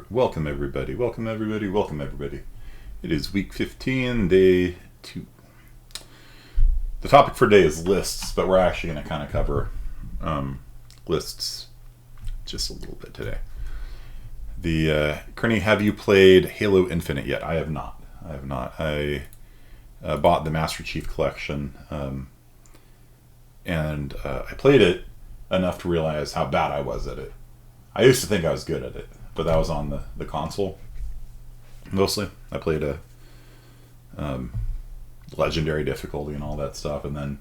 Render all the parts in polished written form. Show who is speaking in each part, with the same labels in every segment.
Speaker 1: welcome everybody. It is week 15, day 2. The topic for today is lists, but we're actually going to kind of cover lists just a little bit today. Kearney, have you played Halo Infinite yet? I have not. I bought the Master Chief Collection, and I played it enough to realize how bad I was at it. I used to think I was good at it, but that was on the console mostly. I played a legendary difficulty and all that stuff, and then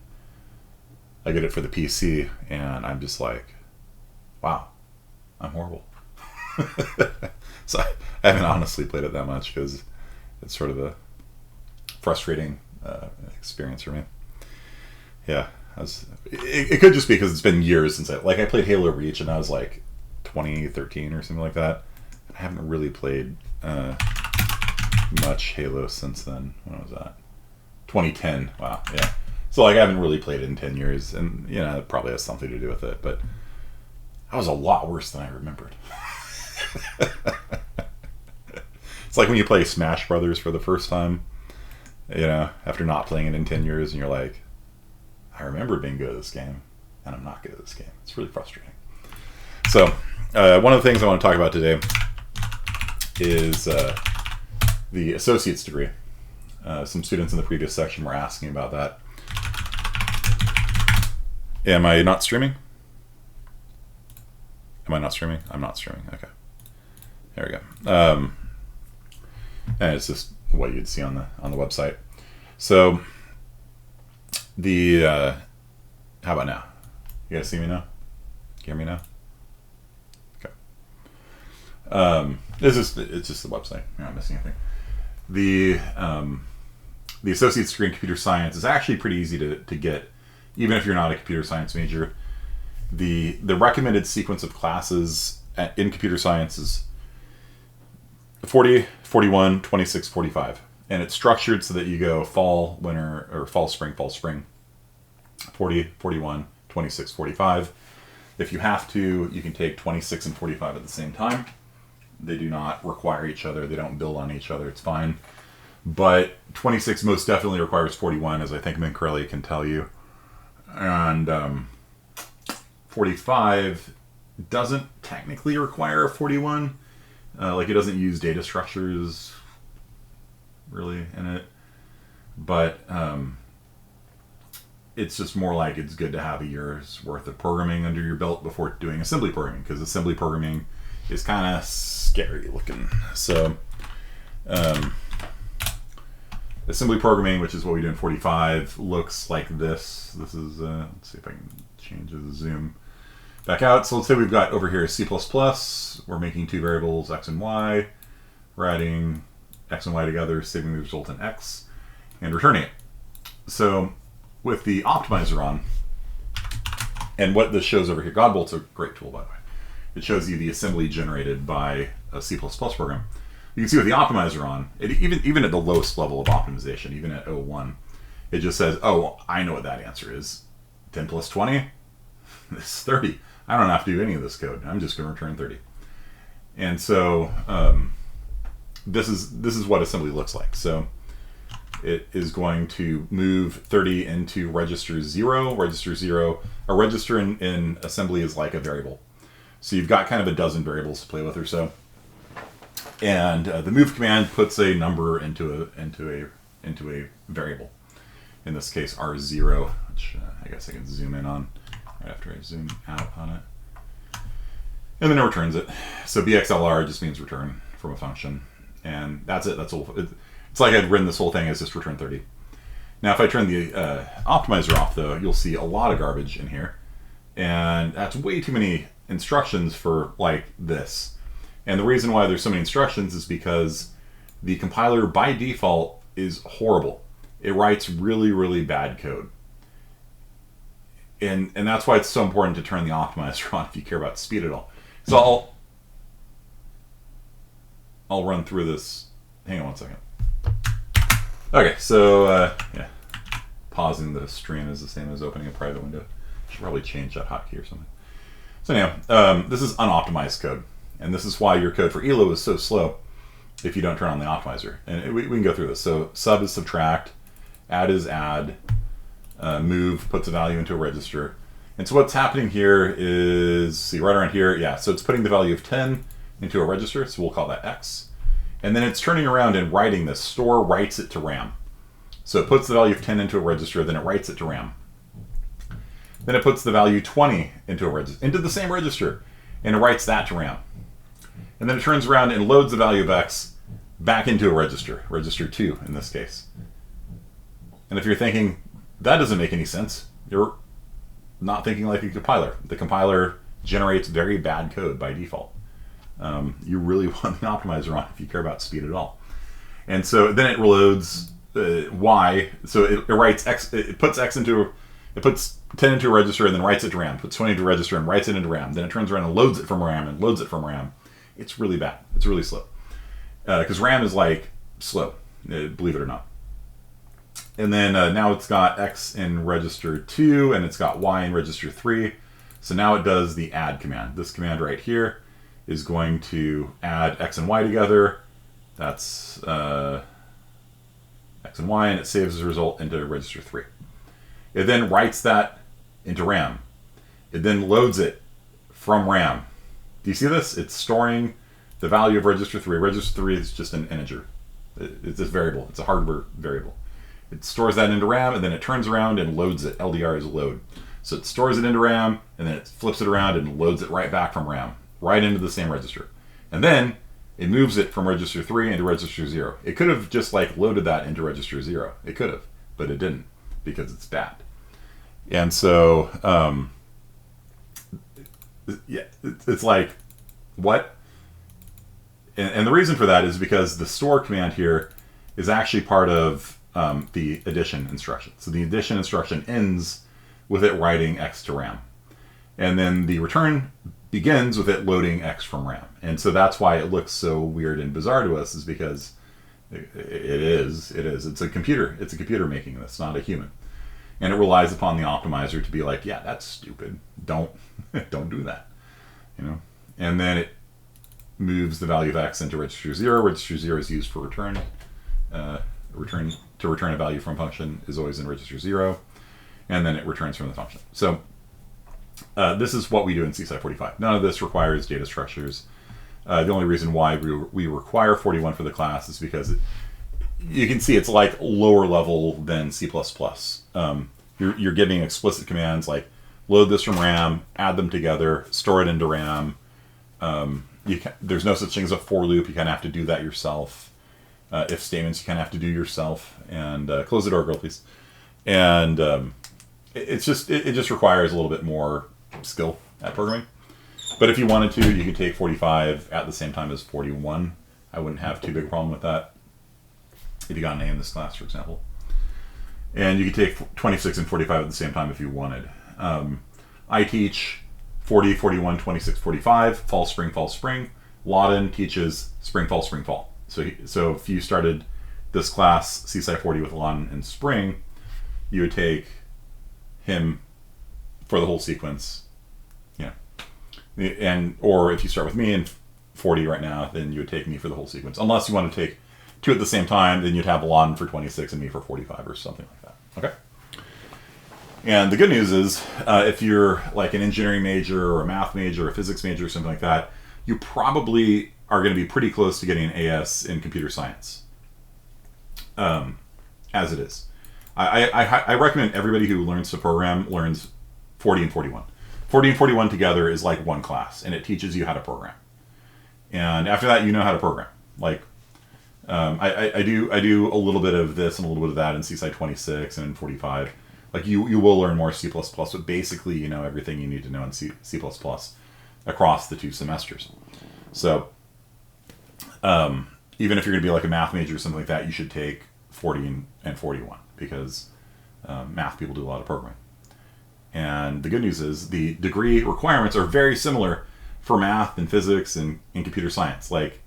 Speaker 1: I get it for the PC, and I'm just like, wow, I'm horrible. So I haven't honestly played it that much because it's sort of a frustrating experience for me. Yeah, it could just be because it's been years since I played Halo Reach, and I was like 2013 or something like that. I haven't really played much Halo since then. When was that? 2010. Wow, yeah. So I haven't really played it in 10 years, and it probably has something to do with it, but that was a lot worse than I remembered. It's like when you play Smash Brothers for the first time, after not playing it in 10 years, and you're like, I remember being good at this game, and I'm not good at this game. It's really frustrating. So, one of the things I want to talk about today is the associate's degree. Some students in the previous section were asking about that. Am I not streaming? Am I not streaming? I'm not streaming. Okay. There we go. And it's just what you'd see on the website. So, how about now? You guys see me now? Hear me now? Okay. It's just the website. You're not missing anything. The associate's degree in computer science is actually pretty easy to get, even if you're not a computer science major. The recommended sequence of classes in computer science is 40, 41, 26, 45. And it's structured so that you go fall, winter, or fall, spring, 40, 41, 26, 45. If you have to, you can take 26 and 45 at the same time. They do not require each other. They don't build on each other. It's fine. But 26 most definitely requires 41, as I think Min Corelli can tell you. And 45 doesn't technically require a 41. It doesn't use data structures really in it. But it's just more like it's good to have a year's worth of programming under your belt before doing assembly programming, because assembly programming is kind of scary looking. So assembly programming, which is what we do in 45, looks like this. This is, let's see if I can change the zoom back out. So let's say we've got over here C++. We're making two variables, x and y. We're adding x and y together, saving the result in x, and returning it. So with the optimizer on, and what this shows over here, Godbolt's a great tool, by the way. It shows you the assembly generated by a C++ program. You can see with the optimizer on, even at the lowest level of optimization, even at 01, it just says, oh, I know what that answer is. 10 plus 20? It's 30. I don't have to do any of this code. I'm just going to return 30. And so this is what assembly looks like. So it is going to move 30 into register 0. Register 0, a register in assembly is like a variable. So you've got kind of a dozen variables to play with or so. And the move command puts a number into a variable. In this case, R0, which I guess I can zoom in on right after I zoom out on it. And then it returns it. So BXLR just means return from a function. And that's it. That's all. It's like I'd written this whole thing as just return 30. Now, if I turn the optimizer off, though, you'll see a lot of garbage in here. And that's way too many instructions for like this. And the reason why there's so many instructions is because the compiler by default is horrible. It writes really, really bad code. And that's why it's so important to turn the optimizer on if you care about speed at all. So I'll run through this. Hang on one second. Okay, so yeah, pausing the stream is the same as opening a private window. Should probably change that hotkey or something. So anyhow, this is unoptimized code. And this is why your code for ELO is so slow if you don't turn on the optimizer. And we can go through this. So sub is subtract, add is add, move puts a value into a register. And so what's happening here is, see right around here, yeah, so it's putting the value of 10 into a register, so we'll call that X. And then it's turning around and writing this. Store writes it to RAM. So it puts the value of 10 into a register, then it writes it to RAM. Then it puts the value 20 into the same register, and it writes that to RAM. And then it turns around and loads the value of X back into a register 2 in this case. And if you're thinking, that doesn't make any sense, you're not thinking like a compiler. The compiler generates very bad code by default. You really want the optimizer on if you care about speed at all. And so then it reloads Y, so it writes X, it puts 10 into a register and then writes it to RAM, puts 20 into a register and writes it into RAM. Then it turns around and loads it from RAM and loads it from RAM. It's really bad. It's really slow. Because RAM is like slow, believe it or not. And then now it's got X in register 2 and it's got Y in register 3. So now it does the add command. This command right here is going to add X and Y together. That's X and Y, and it saves the result into register 3. It then writes that into RAM. It then loads it from RAM. Do you see this? It's storing the value of register 3. Register 3 is just an integer. It's a variable. It's a hardware variable. It stores that into RAM, and then it turns around and loads it. LDR is load. So it stores it into RAM, and then it flips it around and loads it right back from RAM, right into the same register. And then it moves it from register 3 into register 0. It could have just like loaded that into register 0. It could have, but it didn't because it's bad. And so, yeah, it's like, what? And the reason for that is because the store command here is actually part of the addition instruction. So the addition instruction ends with it writing X to RAM. And then the return begins with it loading X from RAM. And so that's why it looks so weird and bizarre to us, is because it is. It's a computer. It's a computer making this, not a human. And it relies upon the optimizer to be like, yeah, that's stupid. Don't do that. You know? And then it moves the value of X into register 0. Register 0 is used for return. To return a value from function is always in register 0. And then it returns from the function. So this is what we do in C-sci 45. None of this requires data structures. The only reason why we require 41 for the class is because you can see it's like lower level than C++. You're giving explicit commands like load this from RAM, add them together, store it into RAM. There's no such thing as a for loop. You kind of have to do that yourself. If statements you kind of have to do yourself. And close the door, girl, please. And it just requires a little bit more skill at programming. But if you wanted to, you could take 45 at the same time as 41. I wouldn't have too big a problem with that if you got an A in this class, for example. And you could take 26 and 45 at the same time if you wanted. I teach 40, 41, 26, 45, fall, spring, fall, spring. Lawton teaches spring, fall, spring, fall. So if you started this class, C-sci 40 with Lawton and spring, you would take him for the whole sequence. Or if you start with me in 40 right now, then you would take me for the whole sequence. Unless you want to take two at the same time, then you'd have Lawton for 26 and me for 45 or something like that. Okay? And the good news is, if you're like an engineering major or a math major or a physics major or something like that, you probably are going to be pretty close to getting an AS in computer science. As it is. I recommend everybody who learns to program learns 40 and 41. 40 and 41 together is like one class, and it teaches you how to program. And after that, you know how to program. Like, I do a little bit of this and a little bit of that in C-sci 26 and in 45. Like, you will learn more C++, but basically you know everything you need to know in C++ across the 2 semesters. So, even if you're going to be like a math major or something like that, you should take 40 and 41, because math people do a lot of programming. And the good news is the degree requirements are very similar for math and physics and in computer science. Like,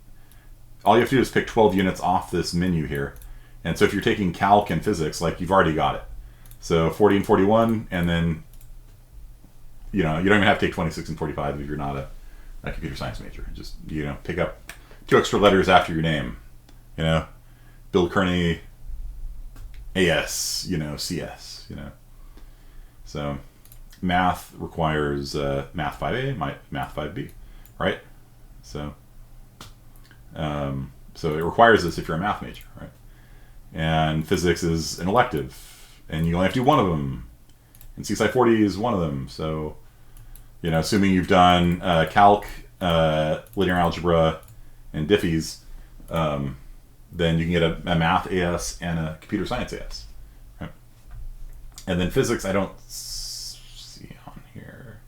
Speaker 1: all you have to do is pick 12 units off this menu here. And so if you're taking calc and physics, like, you've already got it. So 40 and 41, and then, you don't even have to take 26 and 45 if you're not a computer science major. Just, you know, pick up 2 extra letters after your name. You know, Bill Kearney, AS, you know, CS, you know. So math requires math 5A, math 5B, right? So so it requires this if you're a math major, right? And physics is an elective, and you only have to do one of them. And CSI 40 is one of them. So, you know, assuming you've done calc, linear algebra, and diffees, then you can get a math AS and a computer science AS. Right? And then physics, I don't see on here.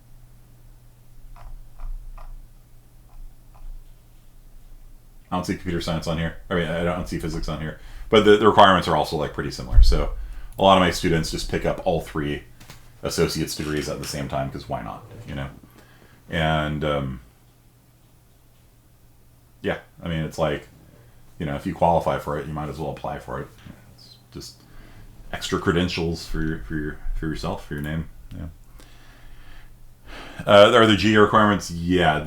Speaker 1: I don't see computer science on here. I mean, I don't see physics on here. But the requirements are also like pretty similar. So a lot of my students just pick up all 3 associate's degrees at the same time, because why not, you know? And yeah, I mean, it's like, you know, if you qualify for it, you might as well apply for it. It's just extra credentials for yourself, for your name. Yeah. Are the GA requirements? Yeah,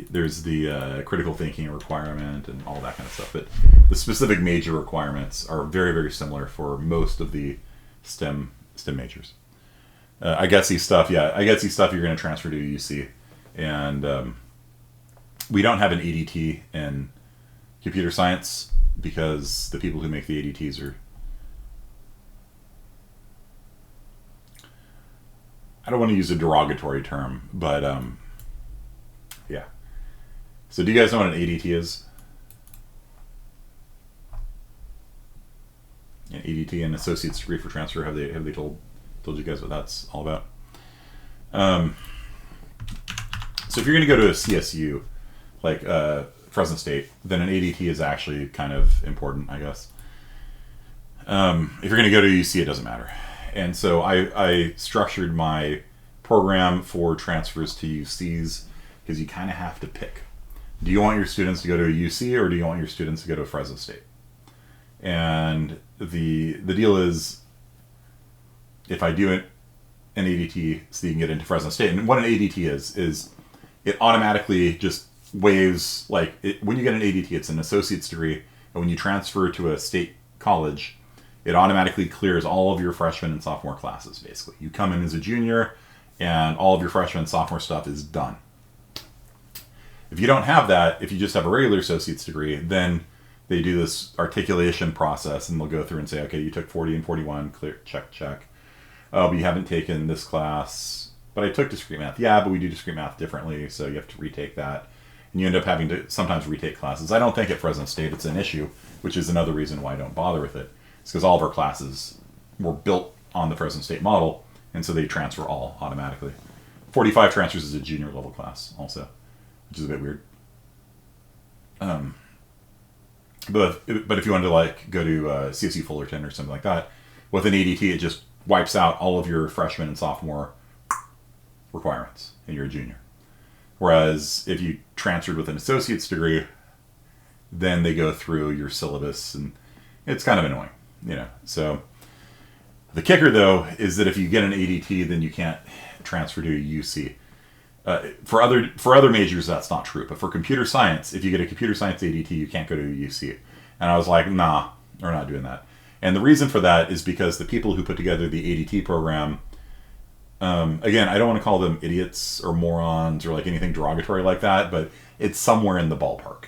Speaker 1: there's the critical thinking requirement and all that kind of stuff. But the specific major requirements are very, very similar for most of the STEM majors. I get see stuff. Yeah, I get see stuff you're going to transfer to UC, and we don't have an ADT in computer science because the people who make the ADTs are, I don't want to use a derogatory term, but yeah. So do you guys know what an ADT is? An ADT, an associate's degree for transfer. Have they told you guys what that's all about? So if you're going to go to a CSU, like Fresno State, then an ADT is actually kind of important, I guess. If you're going to go to UC, it doesn't matter. And so I structured my program for transfers to UCs because you kind of have to pick. Do you want your students to go to a UC, or do you want your students to go to Fresno State? And the deal is, if I do an ADT so you can get into Fresno State, and what an ADT is it automatically just waives, like, when you get an ADT, it's an associate's degree, and when you transfer to a state college, it automatically clears all of your freshman and sophomore classes, basically. You come in as a junior, and all of your freshman and sophomore stuff is done. If you don't have that, if you just have a regular associate's degree, then they do this articulation process, and they'll go through and say, okay, you took 40 and 41, clear, check, check. Oh, but you haven't taken this class. But I took discrete math. Yeah, but we do discrete math differently, so you have to retake that. And you end up having to sometimes retake classes. I don't think at Fresno State it's an issue, which is another reason why I don't bother with it. It's because all of our classes were built on the Fresno State model, and so they transfer all automatically. 45 transfers is a junior level class also, which is a bit weird. But if you wanted to like go to CSU Fullerton or something like that, with an ADT, it just wipes out all of your freshman and sophomore requirements, and you're a junior. Whereas if you transferred with an associate's degree, then they go through your syllabus, and it's kind of annoying, you know. So the kicker, though, is that if you get an ADT, then you can't transfer to a UC. For other majors, that's not true. But for computer science, if you get a computer science ADT, you can't go to a UC. And I was like, nah, we're not doing that. And the reason for that is because the people who put together the ADT program, again, I don't want to call them idiots or morons or like anything derogatory like that, but it's somewhere in the ballpark.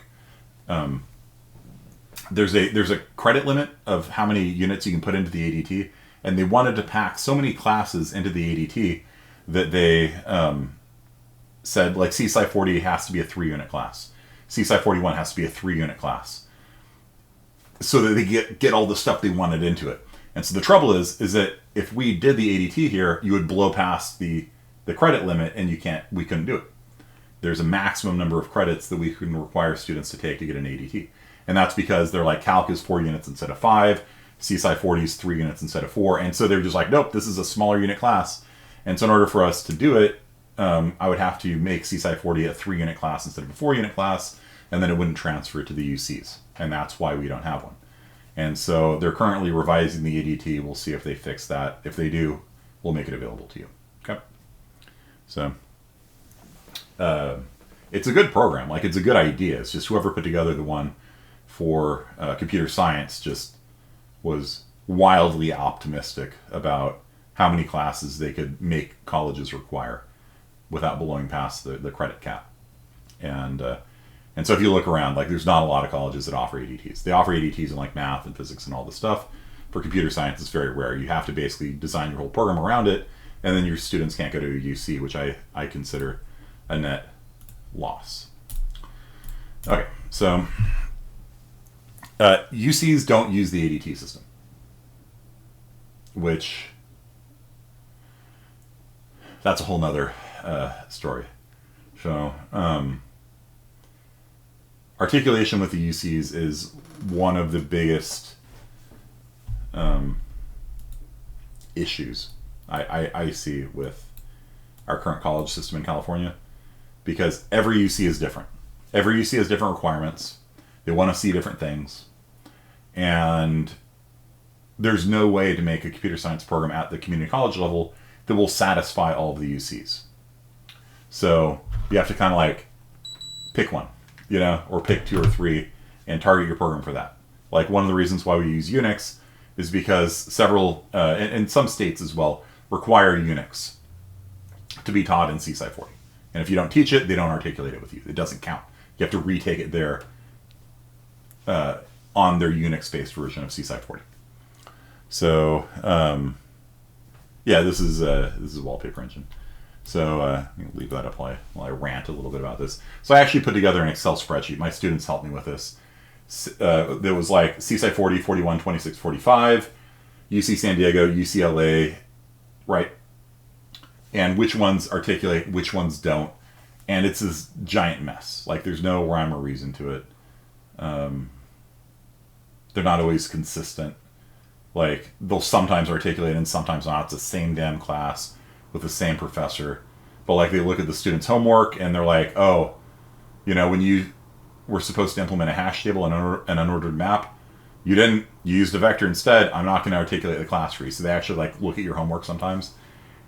Speaker 1: There's a credit limit of how many units you can put into the ADT, and they wanted to pack so many classes into the ADT that they said, like, CSI 40 has to be a 3-unit class. CSI 41 has to be a 3-unit class. So that they get all the stuff they wanted into it. And so the trouble is that if we did the ADT here, you would blow past the credit limit, and we couldn't do it. There's a maximum number of credits that we can require students to take to get an ADT. And that's because they're like, calc is 4 units instead of 5, CSI 40 is 3 units instead of 4. And so they're just like, nope, this is a smaller unit class. And so in order for us to do it, I would have to make CSI 40 a 3-unit class instead of a 4-unit class, and then it wouldn't transfer to the UCs. And that's why we don't have one. And so they're currently revising the ADT. We'll see if they fix that. If they do, we'll make it available to you. Okay? So it's a good program. Like, it's a good idea. It's just whoever put together the one for computer science just was wildly optimistic about how many classes they could make colleges require without blowing past the credit cap. And so if you look around, like, there's not a lot of colleges that offer ADTs. They offer ADTs in like math and physics and all this stuff. For computer science, it's very rare. You have to basically design your whole program around it, and then your students can't go to a UC, which I consider a net loss. Okay, so UCs don't use the ADT system, which that's a whole nother story. So articulation with the UCs is one of the biggest issues I see with our current college system in California, because every UC is different. Every UC has different requirements. They want to see different things. And there's no way to make a computer science program at the community college level that will satisfy all of the UCs. So you have to kind of like pick one, you know, or pick 2 or 3 and target your program for that. Like, one of the reasons why we use Unix is because several, and some states as well, require Unix to be taught in CSI 40. And if you don't teach it, they don't articulate it with you. It doesn't count. You have to retake it there on their Unix-based version of CSI 40. So, yeah, this is a wallpaper engine. So I'm going to leave that up while I rant a little bit about this. So I actually put together an Excel spreadsheet. My students helped me with this. There was like CSI 40, 41, 26, 45, UC San Diego, UCLA, right? And which ones articulate, which ones don't. And it's this giant mess. Like, there's no rhyme or reason to it. They're not always consistent. Like, they'll sometimes articulate and sometimes not. It's the same damn class with the same professor. But, like, they look at the student's homework and they're like, oh, you know, when you were supposed to implement a hash table and an unordered map, you didn't. You used a vector instead. I'm not going to articulate the class for you. So they actually, like, look at your homework sometimes.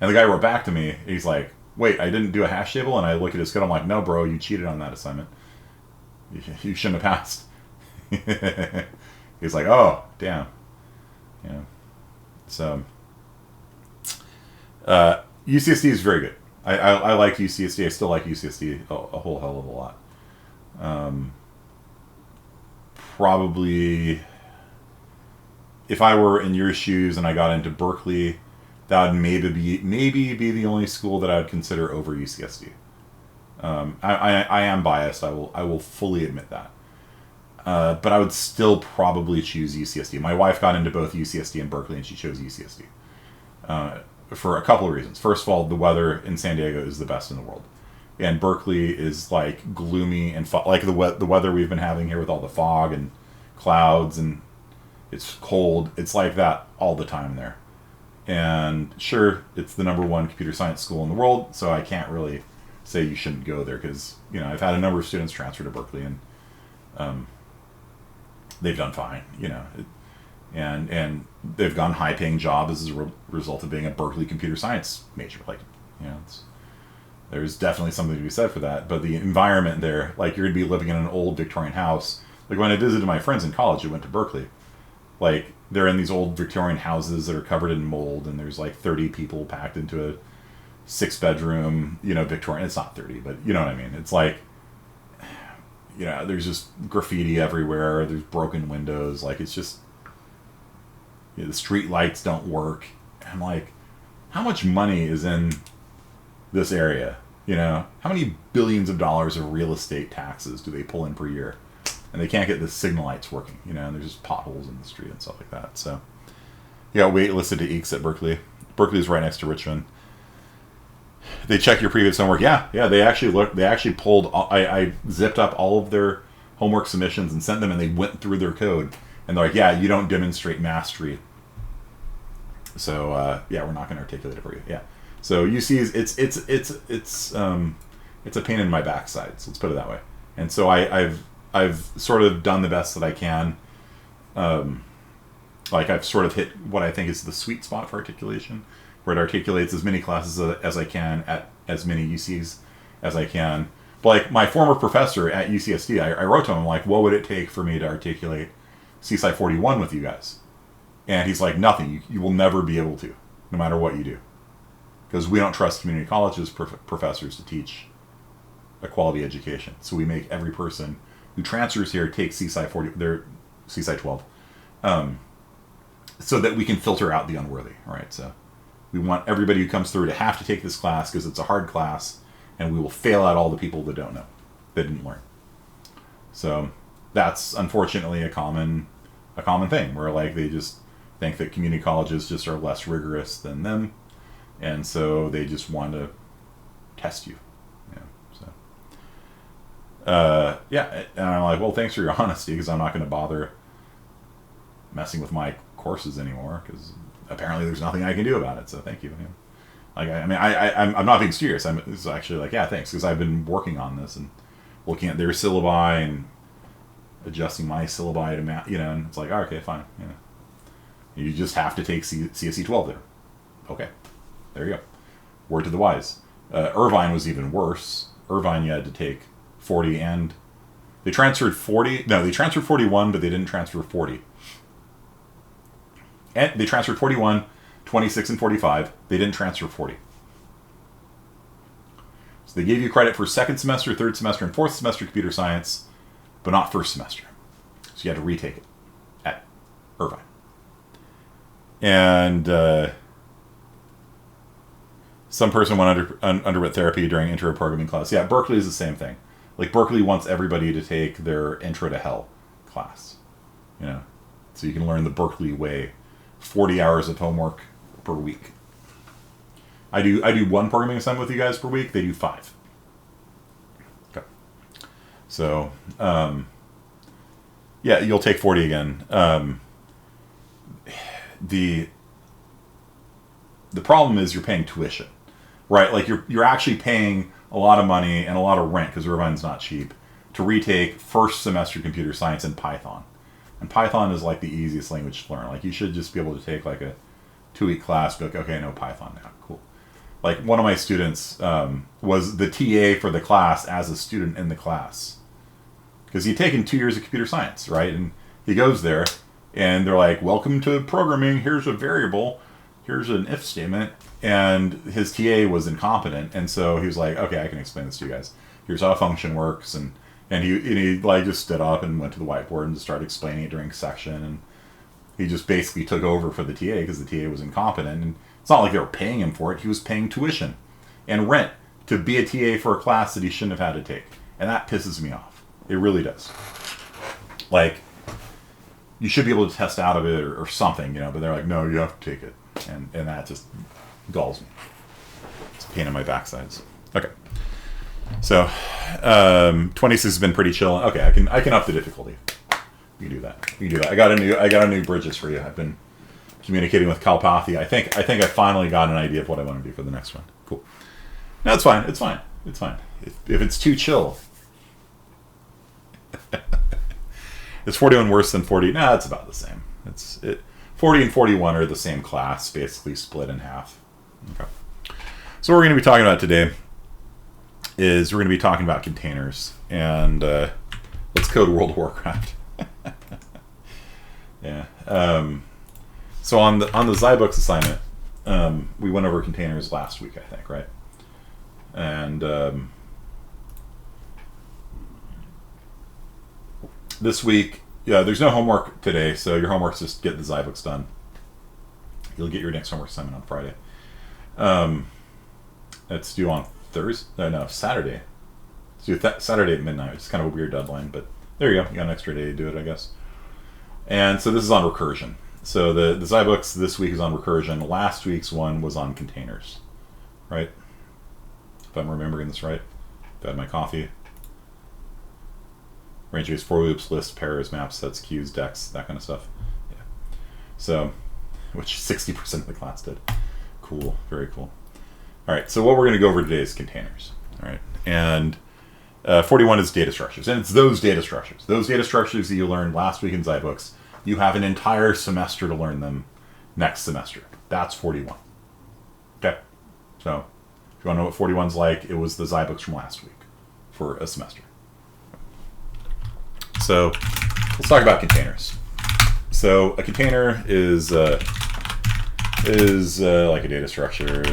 Speaker 1: And the guy wrote back to me. He's like, wait, I didn't do a hash table? And I look at his code. I'm like, no, bro, you cheated on that assignment. You shouldn't have passed. He's like, oh, damn. Yeah. So, UCSD is very good. I like UCSD. I still like UCSD a whole hell of a lot. Probably, if I were in your shoes and I got into Berkeley, that would maybe be the only school that I would consider over UCSD. I am biased. I will fully admit that. But I would still probably choose UCSD. My wife got into both UCSD and Berkeley, and she chose UCSD for a couple of reasons. First of all, the weather in San Diego is the best in the world, and Berkeley is like gloomy and like the weather we've been having here with all the fog and clouds, and it's cold. It's like that all the time there. And sure, it's the #1 computer science school in the world, so I can't really say you shouldn't go there, because, you know, I've had a number of students transfer to Berkeley, and they've done fine, you know, and they've gotten high-paying jobs as a result of being a Berkeley computer science major. Like, you know, there's definitely something to be said for that. But the environment there, like, you're going to be living in an old Victorian house. Like, when I visited my friends in college who went to Berkeley, like, they're in these old Victorian houses that are covered in mold, and there's like 30 people packed into a 6-bedroom, you know, Victorian. It's not 30, but you know what I mean. It's like, you know, there's just graffiti everywhere. There's broken windows. Like, it's just, you know, the street lights don't work. I'm like, how much money is in this area? You know, how many billions of dollars of real estate taxes do they pull in per year? And they can't get the signal lights working, you know, and there's just potholes in the street and stuff like that. So, yeah, waitlisted to EECS at Berkeley. Berkeley's right next to Richmond. They check your previous homework. Yeah, they actually looked. They actually pulled. I zipped up all of their homework submissions and sent them, and they went through their code. And they're like, yeah, you don't demonstrate mastery. So, yeah, we're not going to articulate it for you. Yeah. So UC's, it's a pain in my backside. So let's put it that way. And so I've sort of done the best that I can. Like, I've sort of hit what I think is the sweet spot for articulation, where it articulates as many classes as I can at as many UCs as I can. But like my former professor at UCSD, I wrote to him, like, what would it take for me to articulate CSI 41 with you guys? And he's like, nothing. You will never be able to, no matter what you do. Because we don't trust community colleges professors to teach a quality education. So we make every person who transfers here take CSI 12, so that we can filter out the unworthy, right? So we want everybody who comes through to have to take this class because it's a hard class, and we will fail out all the people that don't know, that didn't learn. So that's unfortunately a common thing where like they just think that community colleges just are less rigorous than them, and so they just want to test you. Yeah, and I'm like, well, thanks for your honesty, because I'm not going to bother messing with my courses anymore, because apparently there's nothing I can do about it. So thank you. Like, I mean, I'm not being serious. It's actually like, yeah, thanks, because I've been working on this and looking at their syllabi and adjusting my syllabi to map, and it's like, oh, okay, fine. You just have to take CSE 12 there. Okay, there you go. Word to the wise. Irvine was even worse. Irvine, you had to take 40 and they transferred 40. No, they transferred 41, but they didn't transfer 40. And they transferred 41, 26, and 45. They didn't transfer 40. So they gave you credit for second semester, third semester, and fourth semester computer science, but not first semester. So you had to retake it at Irvine. And some person went underwent therapy during intro programming class. Yeah, Berkeley is the same thing. Like, Berkeley wants everybody to take their Intro to Hell class, so you can learn the Berkeley way. 40 hours of homework per week. I do one programming assignment with you guys per week. They do 5. Okay. So, yeah, you'll take 40 again. The problem is you're paying tuition, right? Like, you're actually paying a lot of money and a lot of rent, because Irvine's not cheap, to retake first semester computer science in Python. And Python is like the easiest language to learn. Like, you should just be able to take like a 2-week class, be like, okay, I know Python now, cool. Like, one of my students was the TA for the class as a student in the class, because he'd taken 2 years of computer science, right? And he goes there, and they're like, welcome to programming, here's a variable, here's an if statement. And his TA was incompetent, and so he was like, okay, I can explain this to you guys. Here's how a function works, and he like just stood up and went to the whiteboard and started explaining it during section, and he just basically took over for the TA because the TA was incompetent. And it's not like they were paying him for it. He was paying tuition and rent to be a TA for a class that he shouldn't have had to take, and that pisses me off. It really does. Like, you should be able to test out of it or something, but they're like, no, you have to take it, and that just galls me. It's a pain in my backsides. Okay. So, 26 has been pretty chill. Okay, I can up the difficulty. We can do that. I got a new Bridges for you. I've been communicating with Kalpathy. I think I finally got an idea of what I want to do for the next one. Cool. No, it's fine. It's fine. If it's too chill. Is 41 worse than 40? Nah, it's about the same. 40 and 41 are the same class, basically split in half. Okay. So what we're going to be talking about today is we're going to be talking about containers, and let's code World of Warcraft. Yeah. So on the Zybooks assignment, we went over containers last week, I think, right? And this week, yeah, there's no homework today, so your homework's just get the Zybooks done. You'll get your next homework assignment on Friday. It's due on Saturday. It's due Saturday at midnight. It's kind of a weird deadline, but there you go. You got an extra day to do it, I guess. And so this is on recursion. So the Zybooks this week is on recursion. Last week's one was on containers, right? If I'm remembering this right. I've had my coffee. Range base, for loops, lists, pairs, maps, sets, queues, decks, that kind of stuff. Yeah. So, which 60% of the class did. Cool. Very cool. All right. So what we're going to go over today is containers. All right. And 41 is data structures. And it's those data structures. Those data structures that you learned last week in Zybooks. You have an entire semester to learn them next semester. That's 41. Okay. So If you want to know what 41's like, it was the Zybooks from last week for a semester. So let's talk about containers. So a container is like a data structure.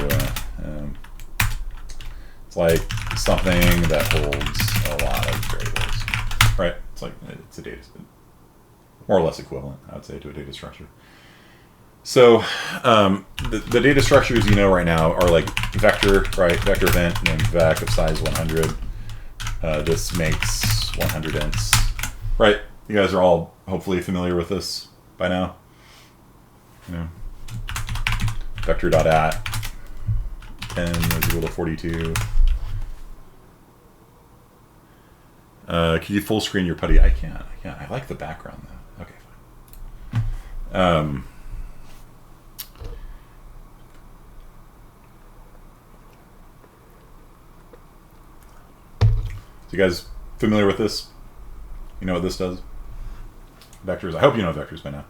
Speaker 1: It's like something that holds a lot of variables, right? It's like it's a data, more or less equivalent, I would say, to a data structure. So the data structures you know right now are like vector, right? Vector event named vec of size 100. This makes 100 ints, right? You guys are all hopefully familiar with this by now. You know, vector.at 10 is equal to 42. Can you full screen your putty? I can't. I like the background though. Okay, fine. So you guys familiar with this? You know what this does? Vectors. I hope you know vectors by now.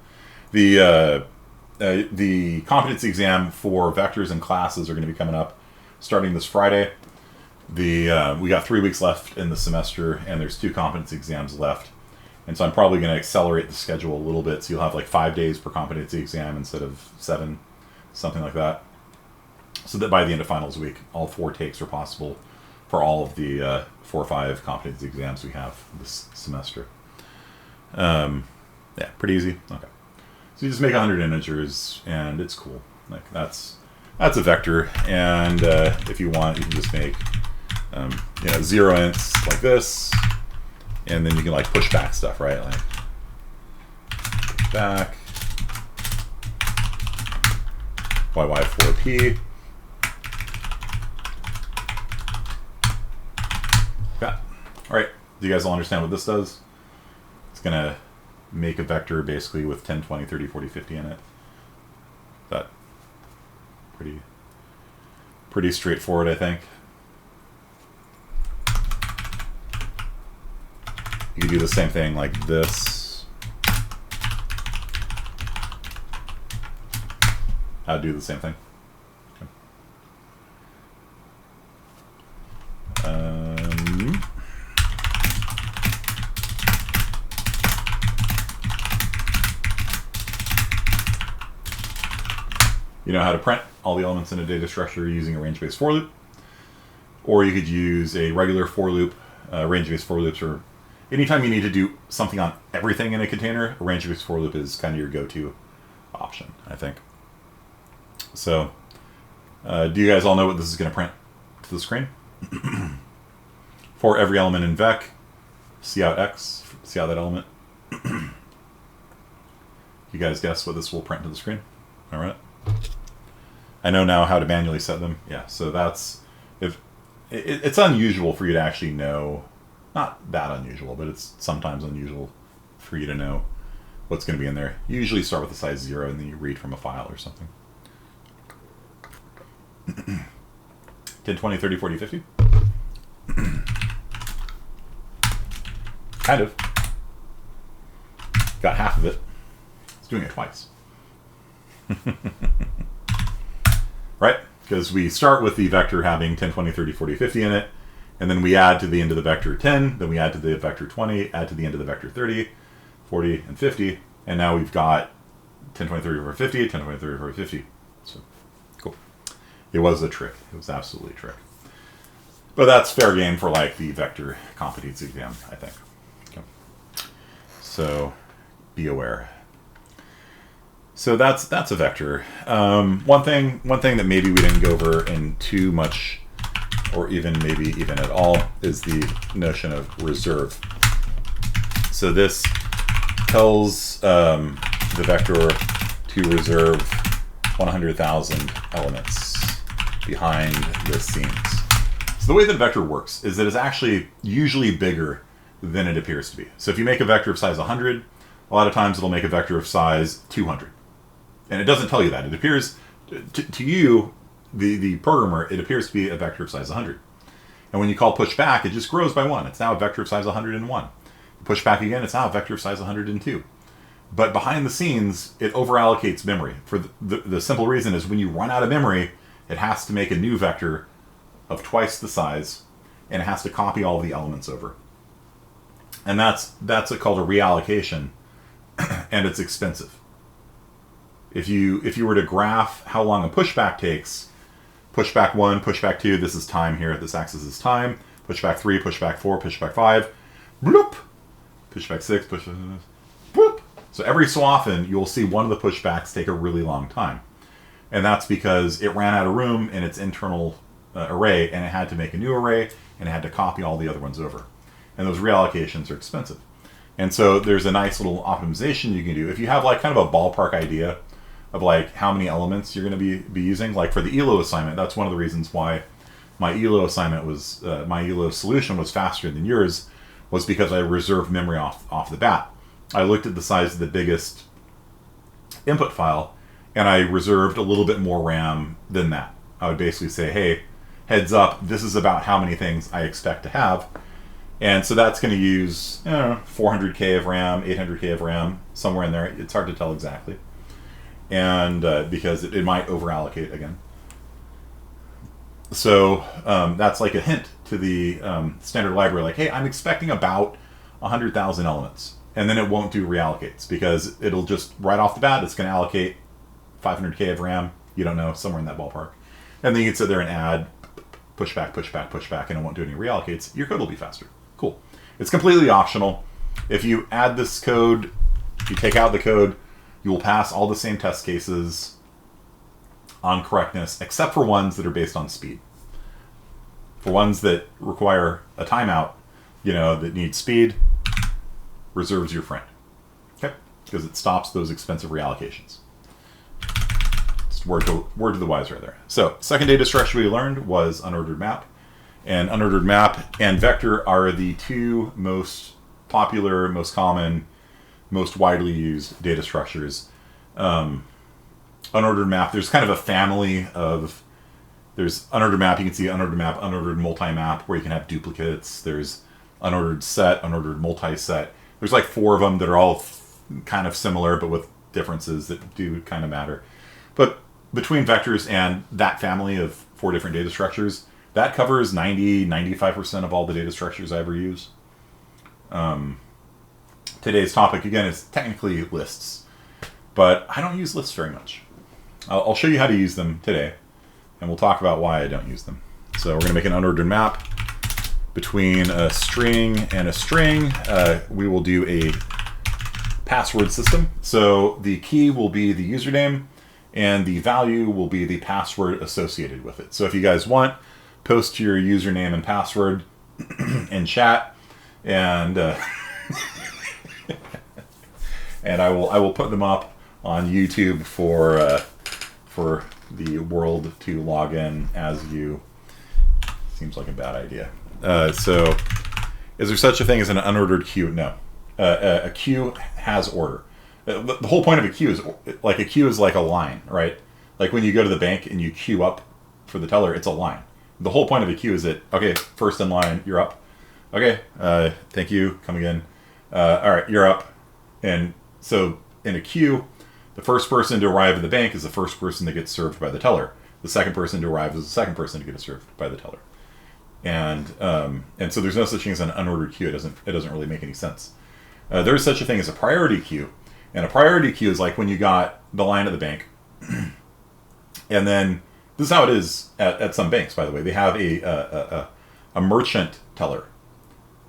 Speaker 1: The competency exam for vectors and classes are going to be coming up starting this Friday. We got 3 weeks left in the semester, and there's 2 competency exams left. And so I'm probably going to accelerate the schedule a little bit, so you'll have like 5 days per competency exam instead of 7, something like that. So that by the end of finals week, all 4 takes are possible for all of the 4 or 5 competency exams we have this semester. Yeah, pretty easy. Okay, so you just make 100 integers, and it's cool. Like that's a vector, and if you want, you can just make 0 ints like this, and then you can like push back stuff, right? Like push back yy4p. Yeah. All right. Do you guys all understand what this does? It's gonna make a vector basically with 10, 20, 30, 40, 50 in it. That pretty straightforward, I think. You can do the same thing like this. I'll do the same thing. You know how to print all the elements in a data structure using a range-based for loop, or you could use a regular for loop. Range-based for loops are anytime you need to do something on everything in a container. A range-based for loop is kind of your go-to option, I think. So, do you guys all know what this is going to print to the screen? For every element in vec, see out x, see out that element. You guys guess what this will print to the screen? All right. I know now how to manually set them. Yeah, so that's it's unusual for you to actually know, not that unusual, but it's sometimes unusual for you to know what's going to be in there. You usually start with the size 0 and then you read from a file or something. 10, 20, 30, 40, 50. Kind of. Got half of it. It's doing it twice. Right? Because we start with the vector having 10, 20, 30, 40, 50 in it, and then we add to the end of the vector 10, then we add to the vector 20, add to the end of the vector 30, 40, and 50, and now we've got 10, 20, 30, 40, 50, 10, 20, 30, 40, 50. So, cool. It was a trick. It was absolutely a trick. But that's fair game for like the vector competency exam, I think. Okay. So, be aware. So that's a vector. One thing that maybe we didn't go over in too much, or maybe even at all, is the notion of reserve. So this tells the vector to reserve 100,000 elements behind the scenes. So the way that a vector works is that it's actually usually bigger than it appears to be. So if you make a vector of size 100, a lot of times it'll make a vector of size 200. And it doesn't tell you that. It appears, to you, the programmer, it appears to be a vector of size 100. And when you call push back, it just grows by 1. It's now a vector of size 101. You push back again, it's now a vector of size 102. But behind the scenes, it overallocates memory. For the simple reason is when you run out of memory, it has to make a new vector of twice the size, and it has to copy all the elements over. And that's called a reallocation, and it's expensive. If you were to graph how long a pushback takes, pushback 1, pushback 2, this is time here, this axis is time, pushback 3, pushback 4, pushback 5, bloop, pushback 6, pushback, bloop. So every so often, you'll see one of the pushbacks take a really long time. And that's because it ran out of room in its internal array, and it had to make a new array, and it had to copy all the other ones over. And those reallocations are expensive. And so there's a nice little optimization you can do. If you have like kind of a ballpark idea of like how many elements you're going to be using, like for the ELO assignment, that's one of the reasons why my ELO assignment was, my ELO solution was faster than yours, was because I reserved memory off the bat. I looked at the size of the biggest input file, and I reserved a little bit more RAM than that. I would basically say, hey, heads up, this is about how many things I expect to have. And so that's going to use 400K of RAM, 800K of RAM, somewhere in there. It's hard to tell exactly. And because it might over-allocate again. So that's like a hint to the standard library, like, hey, I'm expecting about 100,000 elements. And then it won't do reallocates, because it'll just, right off the bat, it's going to allocate 500K of RAM. You don't know, somewhere in that ballpark. And then you can sit there and add pushback, pushback, pushback, and it won't do any reallocates. Your code will be faster. Cool. It's completely optional. If you add this code, you take out the code, you will pass all the same test cases on correctness, except for ones that are based on speed. For ones that require a timeout, that need speed, reserves your friend. Okay? Because it stops those expensive reallocations. It's word to the wise right there. So, second data structure we learned was unordered map. And unordered map and vector are the two most popular, most common, most widely used data structures. Unordered map, there's kind of a family of, there's unordered map, you can see unordered map, unordered multi-map, where you can have duplicates. There's unordered set, unordered multi-set. There's like 4 of them that are all kind of similar, but with differences that do kind of matter. But between vectors and that family of 4 different data structures, that covers 95% of all the data structures I ever use. Today's topic, again, is technically lists. But I don't use lists very much. I'll show you how to use them today, and we'll talk about why I don't use them. So we're going to make an unordered map between a string and a string. We will do a password system. So the key will be the username, and the value will be the password associated with it. So if you guys want, post your username and password in chat, and and I will put them up on YouTube for the world to log in as you. Seems like a bad idea. So, is there such a thing as an unordered queue? No. A queue has order. The whole point of a queue is like a line, right? Like when you go to the bank and you queue up for the teller, it's a line. The whole point of a queue is that, okay, first in line, you're up. Okay, thank you, come again. All right, you're up. And so in a queue, the first person to arrive at the bank is the first person that gets served by the teller. The second person to arrive is the second person to get served by the teller. And so there's no such thing as an unordered queue. It doesn't really make any sense. There is such a thing as a priority queue. And a priority queue is like when you got the line at the bank. And then, this is how it is at some banks, by the way. They have a merchant teller.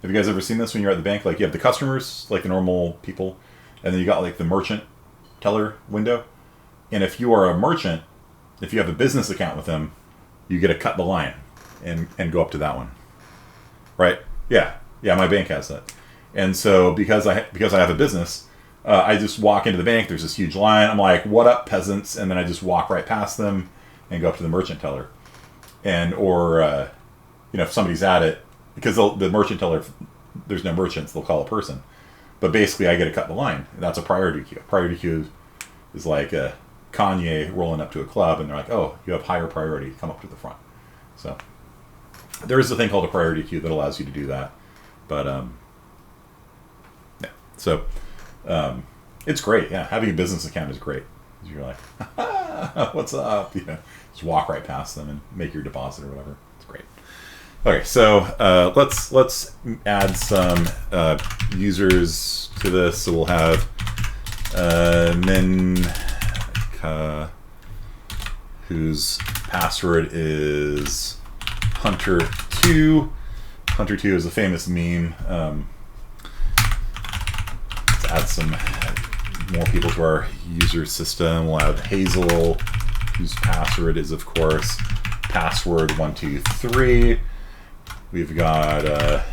Speaker 1: Have you guys ever seen this when you're at the bank? Like you have the customers, like the normal people, and then you got like the merchant teller window. And if you are a merchant, if you have a business account with them, you get to cut the line and go up to that one. Right? Yeah, my bank has that. And so because I have a business, I just walk into the bank, there's this huge line, I'm like, what up, peasants? And then I just walk right past them and go up to the merchant teller. Or if somebody's at it, because the merchant teller, there's no merchants, they'll call a person. But basically I get to cut the line. That's a priority queue. Priority queue is like Kanye rolling up to a club and they're like, oh, you have higher priority, come up to the front. So there is a thing called a priority queue that allows you to do that. But yeah. So it's great. Yeah, having a business account is great. You're like, what's up? Just walk right past them and make your deposit or whatever. It's Great. Okay, so let's add some users to this. So we'll have min whose password is hunter2. Hunter2 is a famous meme. Let's add some more people to our user system. We'll have Hazel, whose password is, of course, password123. We've got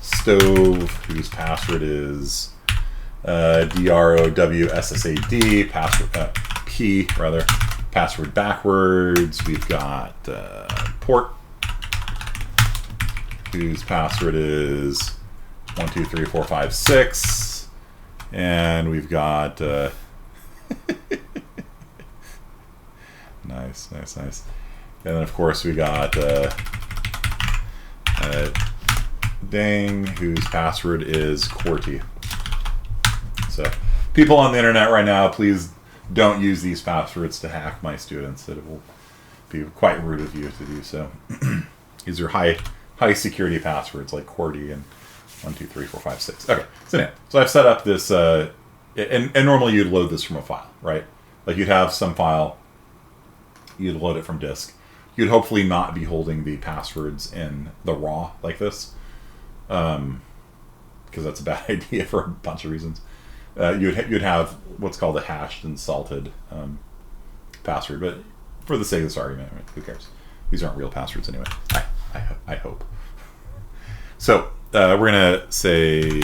Speaker 1: Stove, whose password is DROWSSAD, password P rather, password backwards. We've got Port, whose password is 123456, and we've got nice. And then of course we got Dang, whose password is QWERTY. So people on the internet right now, please don't use these passwords to hack my students. It will be quite rude of you to do so. These are high security passwords like QWERTY and 123456. Okay, so I've set up this, and normally you'd load this from a file, right? Like you'd have some file, you'd load it from disk. You'd hopefully not be holding the passwords in the raw like this, because that's a bad idea for a bunch of reasons. You'd have what's called a hashed and salted password, but for the sake of this argument, who cares? These aren't real passwords anyway. I hope. So we're gonna say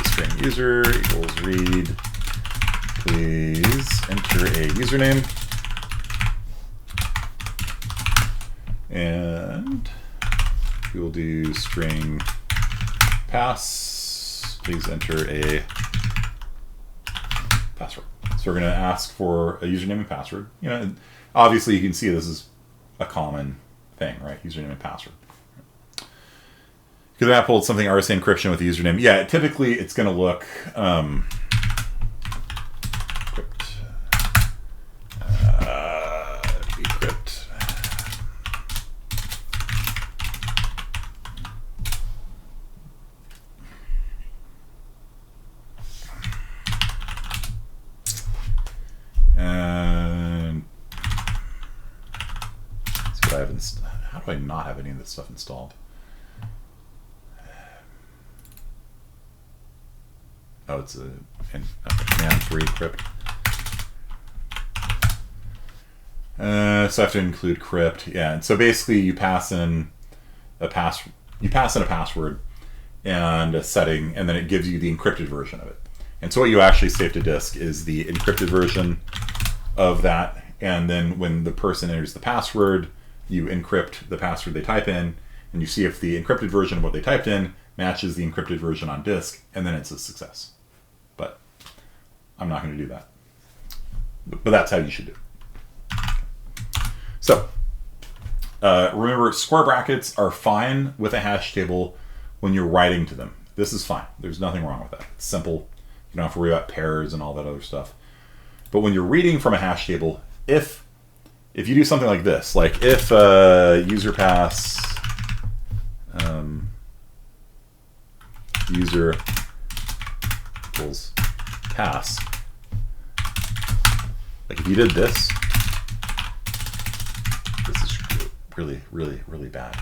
Speaker 1: string user equals read. Please enter a username. And we will do string pass. Please enter a password. So we're going to ask for a username and password. You know, obviously you can see this is a common thing, right? Username and password. Because I pulled something RSA encryption with the username. Yeah, typically it's going to look decrypt. And that's what I have installed. How do I not have any of this stuff installed? Oh, it's a command for encrypt. So I have to include crypt. Yeah, and so basically you pass in a password and a setting, and then it gives you the encrypted version of it. And so what you actually save to disk is the encrypted version of that, and then when the person enters the password, you encrypt the password they type in, and you see if the encrypted version of what they typed in matches the encrypted version on disk, and then it's a success. But I'm not going to do that. But that's how you should do it. So remember, square brackets are fine with a hash table when you're writing to them. This is fine. There's nothing wrong with that. It's simple. You don't have to worry about pairs and all that other stuff. But when you're reading from a hash table, if you do something like this, like if user pass user equals pass, like if you did this, this is really, really, really bad.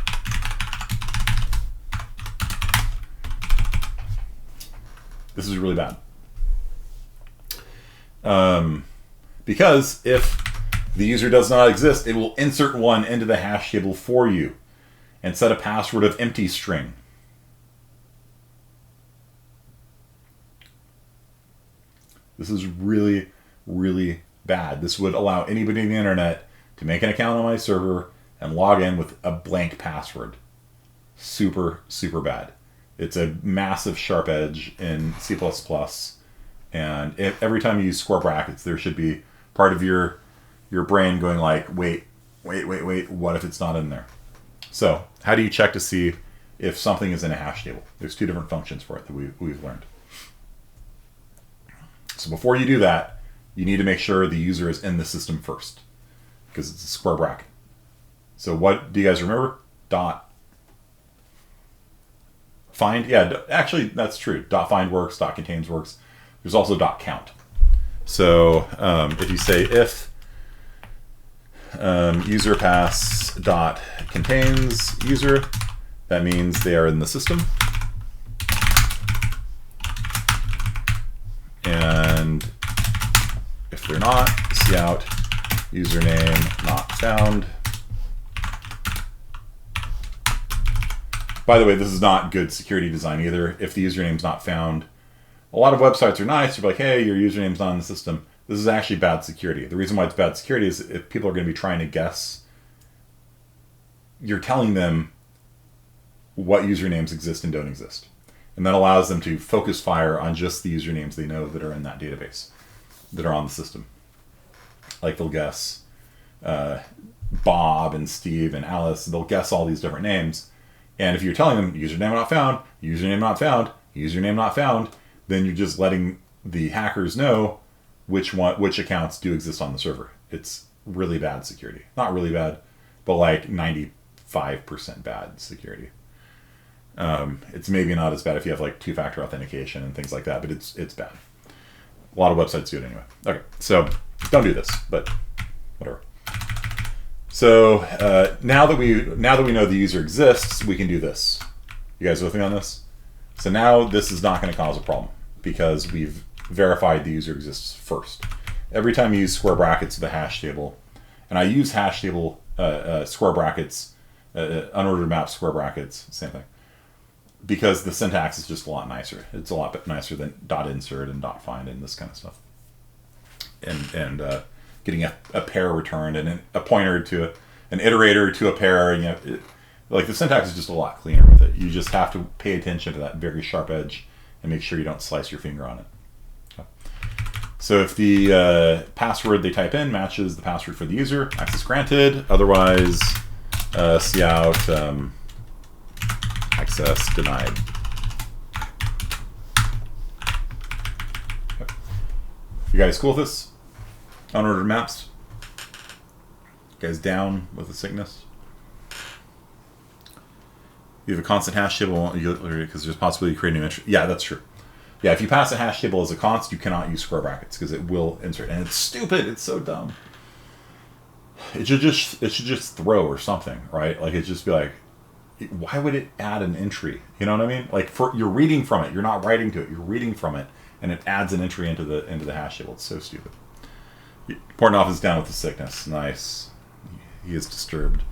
Speaker 1: This is really bad. Because if the user does not exist, it will insert one into the hash table for you and set a password of empty string. This is really, really bad. This would allow anybody on the internet to make an account on my server and log in with a blank password. Super, super bad. It's a massive sharp edge in C++. And every time you use square brackets, there should be part of your brain going like, wait, what if it's not in there? So how do you check to see if something is in a hash table? There's two different functions for it that we've learned. So before you do that, you need to make sure the user is in the system first, because it's a square bracket. So what do you guys remember? Dot find. Yeah, actually that's true. Dot find works. Dot contains works. There's also dot count. So if you say if user pass dot contains user, that means they are in the system. And if they're not, cout username not found. By the way, this is not good security design either. If the username's not found, a lot of websites are nice. You're like, hey, your username's not in the system. This is actually bad security. The reason why it's bad security is if people are going to be trying to guess, you're telling them what usernames exist and don't exist. And that allows them to focus fire on just the usernames they know that are in that database, that are on the system. Like they'll guess Bob and Steve and Alice. They'll guess all these different names. And if you're telling them username not found, username not found, username not found, then you're just letting the hackers know which accounts do exist on the server. It's really bad security. Not really bad, but like 95% bad security. It's maybe not as bad if you have like two-factor authentication and things like that, but it's bad. A lot of websites do it anyway. Okay, so don't do this, but whatever. So now that we know the user exists, we can do this. You guys with me on this? So now this is not going to cause a problem because we've verified the user exists first. Every time you use square brackets with a hash table, and I use hash table square brackets, unordered maps square brackets, same thing. Because the syntax is just a lot nicer. It's a lot nicer than dot insert and dot find and this kind of stuff. And getting a pair returned and a pointer to an iterator to a pair. You know, like the syntax is just a lot cleaner with it. You just have to pay attention to that very sharp edge and make sure you don't slice your finger on it. Okay. So if the password they type in matches the password for the user, access granted. Otherwise, cout access denied. Okay. You guys cool with this? Unordered maps? You guys down with the sickness? You have a constant hash table because there's possibility of creating an entry. Yeah, that's true. Yeah, if you pass a hash table as a const, you cannot use square brackets because it will insert. And it's stupid. It's so dumb. It should just throw or something, right? Like it just be like, why would it add an entry? You know what I mean? Like you're reading from it. You're not writing to it. You're reading from it, and it adds an entry into the hash table. It's so stupid. Portnoy is down with the sickness. Nice. He is disturbed.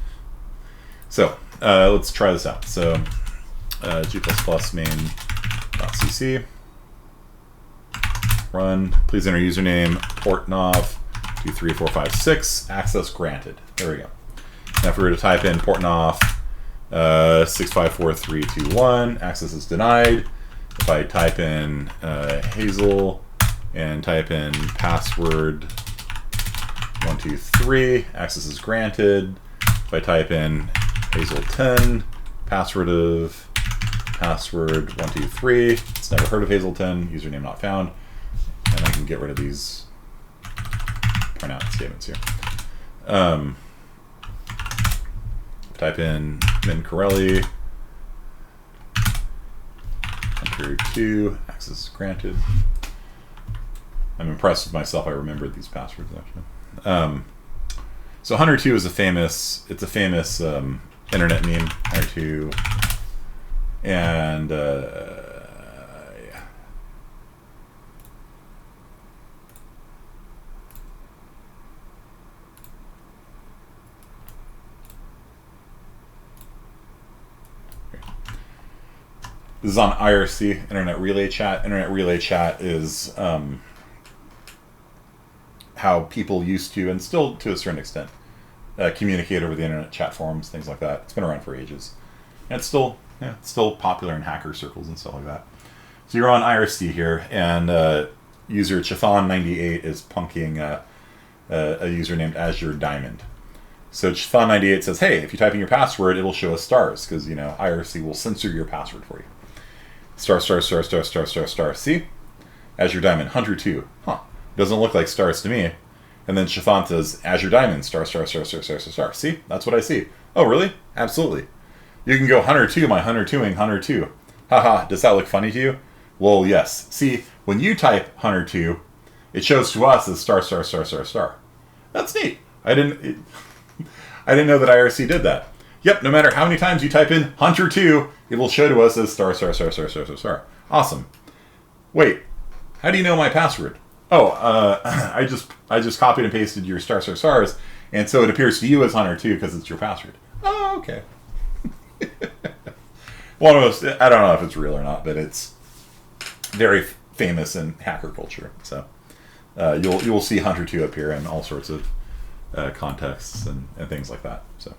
Speaker 1: So let's try this out. So g++ main.cc. Run. Please enter username Portnoy 23456. Access granted. There we go. Now if we were to type in Portnoy 654321, access is denied. If I type in Hazel and type in password 123, access is granted. If I type in Hazel 10, password 123, it's never heard of Hazel 10, username not found, and I can get rid of these printout statements here. Type in Min Corelli, enter 2, access is granted. I'm impressed with myself. I remembered these passwords actually. So Hunter 2 is a famous internet meme. Hunter 2, and yeah. This is on IRC, Internet Relay Chat. Internet Relay Chat is how people used to, and still to a certain extent, communicate over the internet, chat forums, things like that. It's been around for ages. And it's still popular in hacker circles and stuff like that. So you're on IRC here, and user Chthon98 is punking a user named Azure Diamond. So Chthon98 says, hey, if you type in your password, it'll show us stars, because IRC will censor your password for you. Star. See? Azure Diamond, Hunter 2. Huh. Doesn't look like stars to me. And then Chathan says, Azure Diamond, star, star, star, star, star, star, star. See? That's what I see. Oh, really? Absolutely. You can go Hunter 2, my Hunter 2ing Hunter 2. Haha, does that look funny to you? Well, yes. See, when you type Hunter 2, it shows to us as star, star, star, star, star. That's neat. I didn't know that IRC did that. Yep, no matter how many times you type in Hunter 2, it will show to us as star, star, star, star, star, star, star. Awesome. Wait, how do you know my password? Oh, I just copied and pasted your star, star, stars, and so it appears to you as Hunter 2 because it's your password. Oh, okay. One of those, I don't know if it's real or not, but it's very famous in hacker culture. So you will see Hunter 2 appear in all sorts of contexts and things like that. So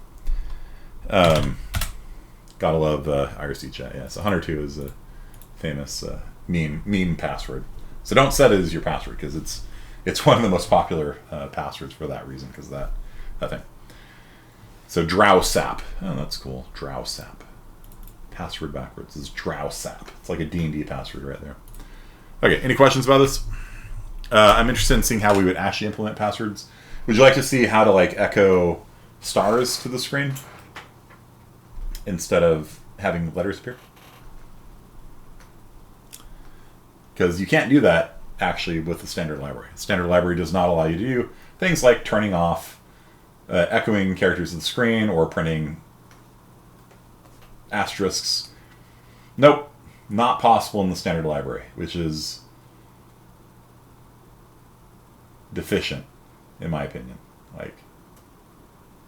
Speaker 1: gotta love IRC chat. Yeah, so Hunter 2 is a famous meme password. So don't set it as your password because it's one of the most popular passwords for that reason, because of that thing. So Drowsap. Oh, that's cool. Drowsap. Password backwards is Drowsap. It's like a D&D password right there. Okay, any questions about this? I'm interested in seeing how we would actually implement passwords. Would you like to see how to like echo stars to the screen instead of having letters appear? Because you can't do that actually with the standard library. The standard library does not allow you to do things like turning off echoing characters to the screen or printing asterisks. Nope, not possible in the standard library, which is deficient, in my opinion. Like,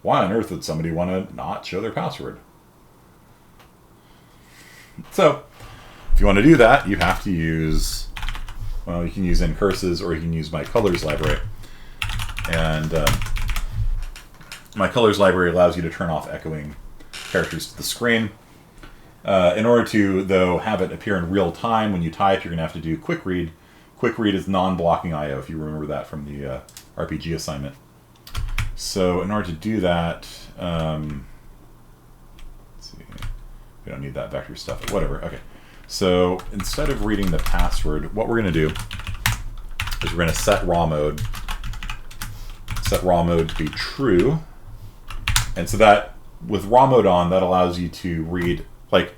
Speaker 1: why on earth would somebody want to not show their password? So, if you want to do that, you have to use, well, you can use ncurses or you can use my colors library. And my colors library allows you to turn off echoing characters to the screen. In order to, though, have it appear in real time when you type, you're going to have to do quick read. Quick read is non-blocking I/O, if you remember that from the RPG assignment. So in order to do that, let's see, we don't need that vector stuff, whatever. Okay, so instead of reading the password, what we're going to do is we're going to set raw mode to be true. And so that, with raw mode on, that allows you to read, like,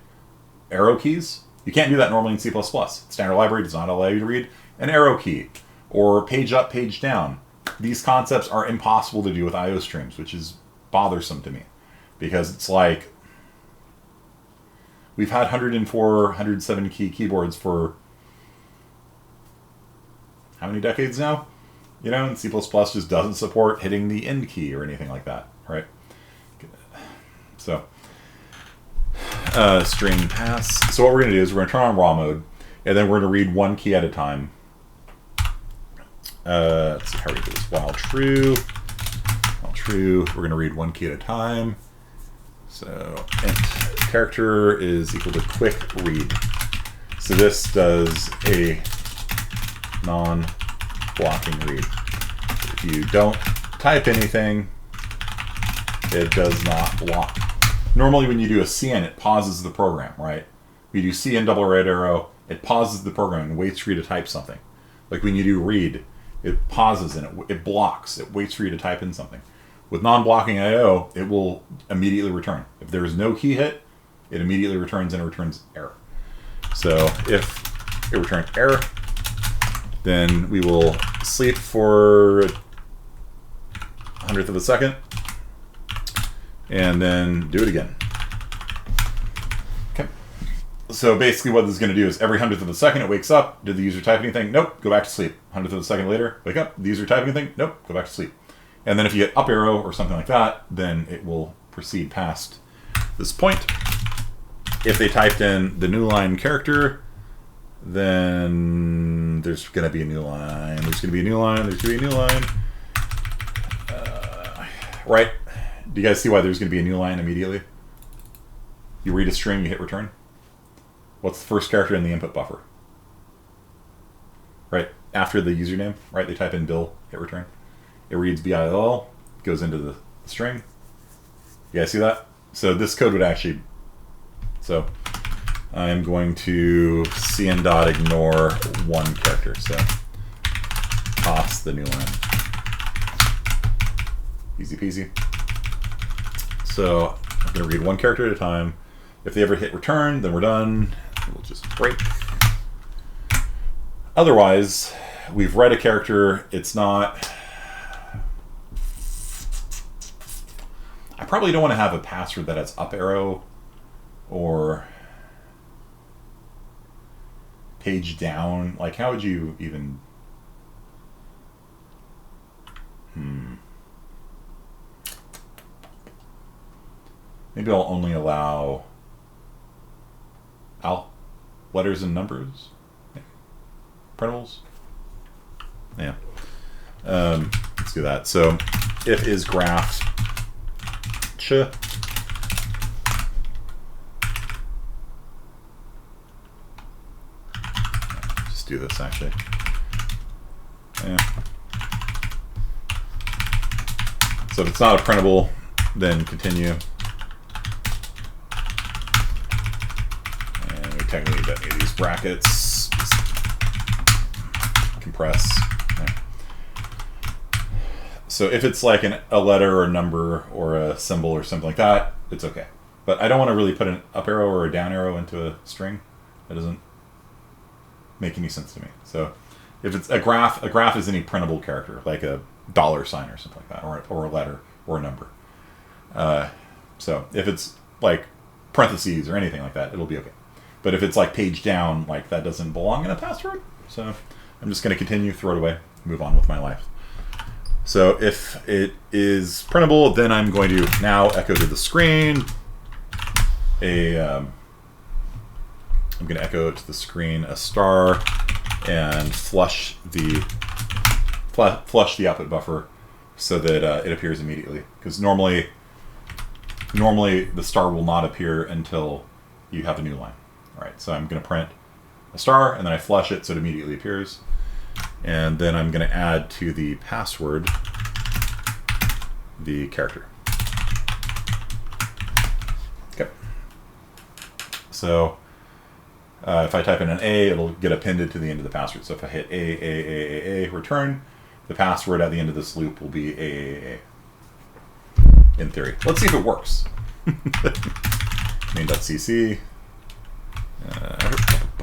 Speaker 1: arrow keys. You can't do that normally in C++. Standard library does not allow you to read an arrow key or page up, page down. These concepts are impossible to do with IO streams, which is bothersome to me, because it's like we've had 104, 107 key keyboards for how many decades now? You know, and C++ just doesn't support hitting the end key or anything like that, right? So string pass. So what we're going to do is we're going to turn on raw mode, and then we're going to read one key at a time. Let's see how we do this. While true, we're going to read one key at a time. So int character is equal to quick read. So this does a non-blocking read. If you don't type anything, it does not block. Normally when you do a CN, it pauses the program, right? When you do CN double right arrow, it pauses the program and waits for you to type something. Like when you do read, it pauses and it blocks. It waits for you to type in something. With non-blocking I/O, it will immediately return. If there is no key hit, it immediately returns and it returns error. So if it returns error, then we will sleep for 100th of a second, and then do it again. Okay. So basically what this is going to do is every 100th of a second it wakes up. Did the user type anything? Nope. Go back to sleep. 100th of a second later, wake up. Did the user type anything? Nope. Go back to sleep. And then if you hit up arrow or something like that, then it will proceed past this point. If they typed in the new line character, then there's going to be a new line. There's going to be a new line. There's going to be a new line. Right? Do you guys see why there's going to be a new line immediately? You read a string, you hit return. What's the first character in the input buffer? Right? After the username, right? They type in Bill, hit return. It reads BILL, goes into the string. You guys see that? So this code would actually... So I'm going to cn.ignore one character. So toss the new line. Easy peasy. So I'm going to read one character at a time. If they ever hit return, then we're done. We'll just break. Otherwise, we've read a character. It's not... I probably don't want to have a password that has up arrow or page down. Like, how would you even... Maybe I'll only allow letters and numbers, printables. Yeah. Let's do that. So if is graph just do this actually. Yeah. So if it's not a printable, then continue. And we technically don't need these brackets. Just compress. Yeah. So if it's like a letter or a number or a symbol or something like that, it's okay. But I don't want to really put an up arrow or a down arrow into a string. That doesn't make any sense to me. So if it's a graph is any printable character, like a $ sign or something like that, or a letter or a number. So if it's like parentheses or anything like that, it'll be okay. But if it's like page down, like that doesn't belong in a password. So I'm just going to continue, throw it away, move on with my life. So if it is printable, then I'm going to now echo to the screen I'm going to echo to the screen a star and flush the output buffer so that it appears immediately. Because normally the star will not appear until you have a new line. All right, so I'm going to print a star and then I flush it so it immediately appears. And then I'm going to add to the password the character. Okay. So if I type in an A, it'll get appended to the end of the password. So if I hit A, return, the password at the end of this loop will be A. In theory. Let's see if it works. Main.cc.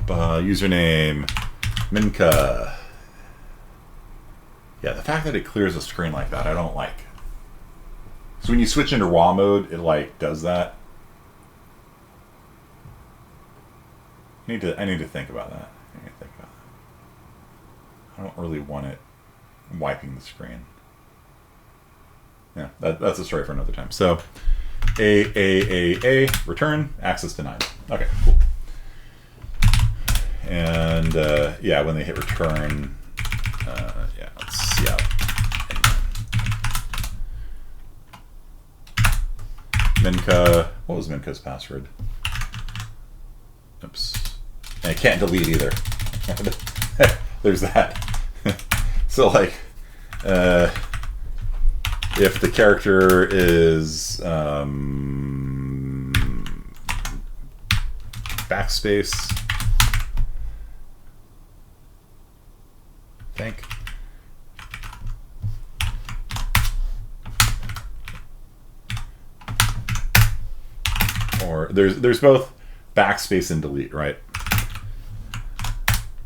Speaker 1: Username Minka. Yeah, the fact that it clears a screen like that, I don't like. So when you switch into raw mode, it like does that. I need to think about that. I don't really want it wiping the screen. Yeah, that's a story for another time. So, A, return, access denied. Okay, cool. And yeah, when they hit return, yeah, let's see out. Minka, what was Minka's password? Oops. And I can't delete either. There's that. So like, if the character is backspace, I think. Or there's both backspace and delete, right?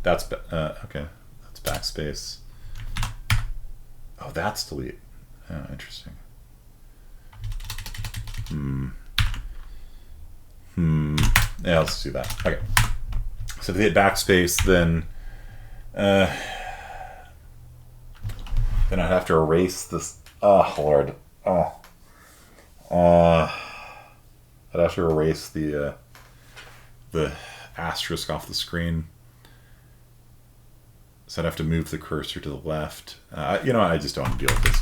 Speaker 1: That's okay. That's backspace. Oh, that's delete. Oh, interesting. Yeah, let's do that. Okay. So if they hit backspace, then I'd have to erase this. Oh Lord. I'd have to erase the asterisk off the screen. So I'd have to move the cursor to the left. You know, I just don't want to deal with this.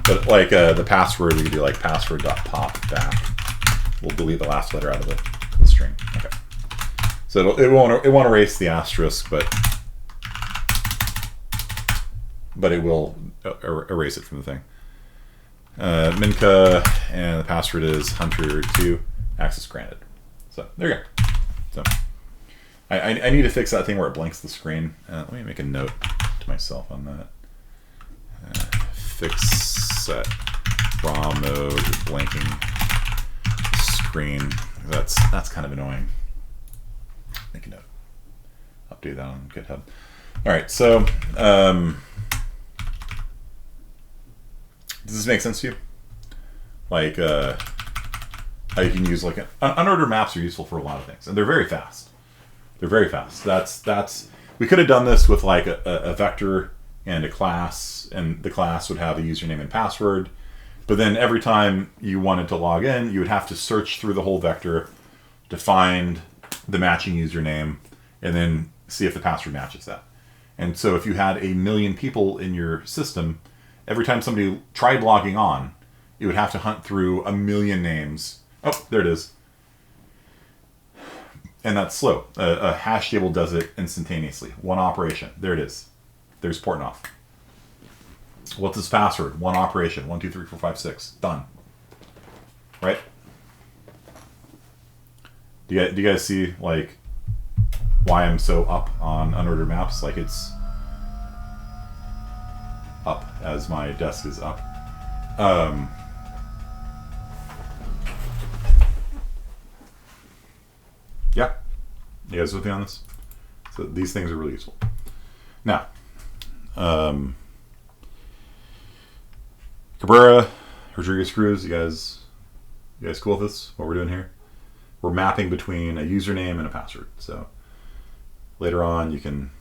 Speaker 1: But like the password, we could do like password.pop back. We'll delete the last letter out of the string. Okay. So it won't erase the asterisk, but it will erase it from the thing. Minka, and the password is Hunter2. Access granted. So there you go. So I need to fix that thing where it blinks the screen. Let me make a note to myself on that. Fix set raw mode blanking screen. That's kind of annoying. Make a note. Update that on GitHub. All right, so does this make sense to you? Like how you can use like unordered maps are useful for a lot of things, and they're very fast. They're very fast. That's we could have done this with like a vector and a class, and the class would have a username and password. But then every time you wanted to log in, you would have to search through the whole vector to find the matching username and then see if the password matches that. And so if you had 1 million people in your system, every time somebody tried logging on, you would have to hunt through 1 million names. Oh, there it is. And that's slow. A hash table does it instantaneously. One operation. There it is. There's port off. What's his password? One operation. 1, 2, 3, 4, 5, 6. Done. Right? Do you guys see like why I'm so up on unordered maps? Like it's up as my desk is up. Yeah. You guys with me on this? So these things are really useful. Now, Cabrera, Rodriguez Cruz, you guys cool with this? What we're doing here? We're mapping between a username and a password. So later on you can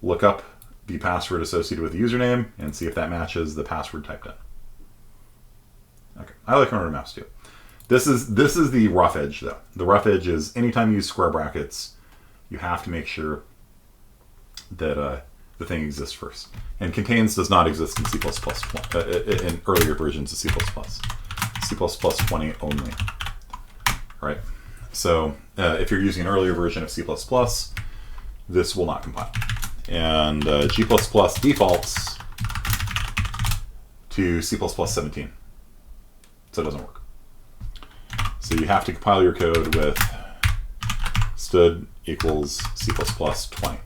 Speaker 1: look up the password associated with the username and see if that matches the password typed in. Okay, I like unordered maps too. This is the rough edge though. The rough edge is anytime you use square brackets, you have to make sure that the thing exists first. And contains does not exist in C++, in earlier versions of C++. C++ 20 only. Right? So if you're using an earlier version of C++, this will not compile. And G++ defaults to C++ 17. So it doesn't work. So you have to compile your code with std equals C++ 20.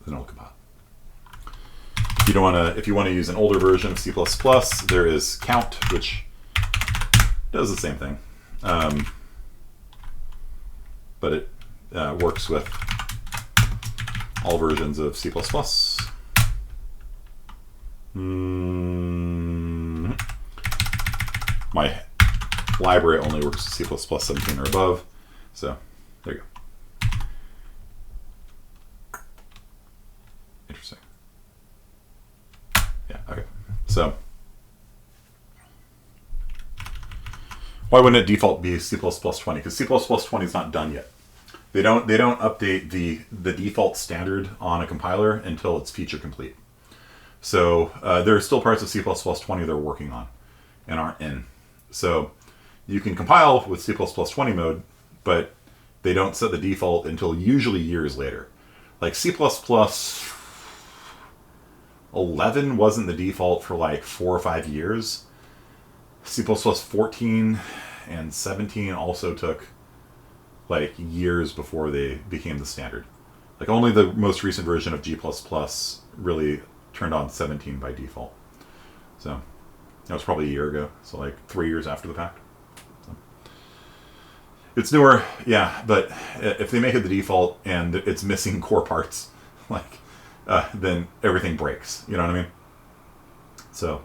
Speaker 1: Then it'll compile. If you want to use an older version of C++, there is count, which does the same thing, but it works with all versions of C++. My library only works with C++ 17 or above, so there you go. Interesting. Yeah, okay. So why wouldn't it default be C++ 20? Because C++ 20 is not done yet. They don't update the default standard on a compiler until it's feature complete. So there are still parts of C++ 20 they're working on and aren't in. So you can compile with C++ 20 mode, but they don't set the default until usually years later. Like C++ 11 wasn't the default for like 4 or 5 years. C++ 14 and 17 also took like years before they became the standard. Like only the most recent version of G++ really turned on 17 by default. So that was probably a year ago. So like 3 years after the fact. So it's newer, yeah, but if they make it the default and it's missing core parts, like then everything breaks. You know what I mean? So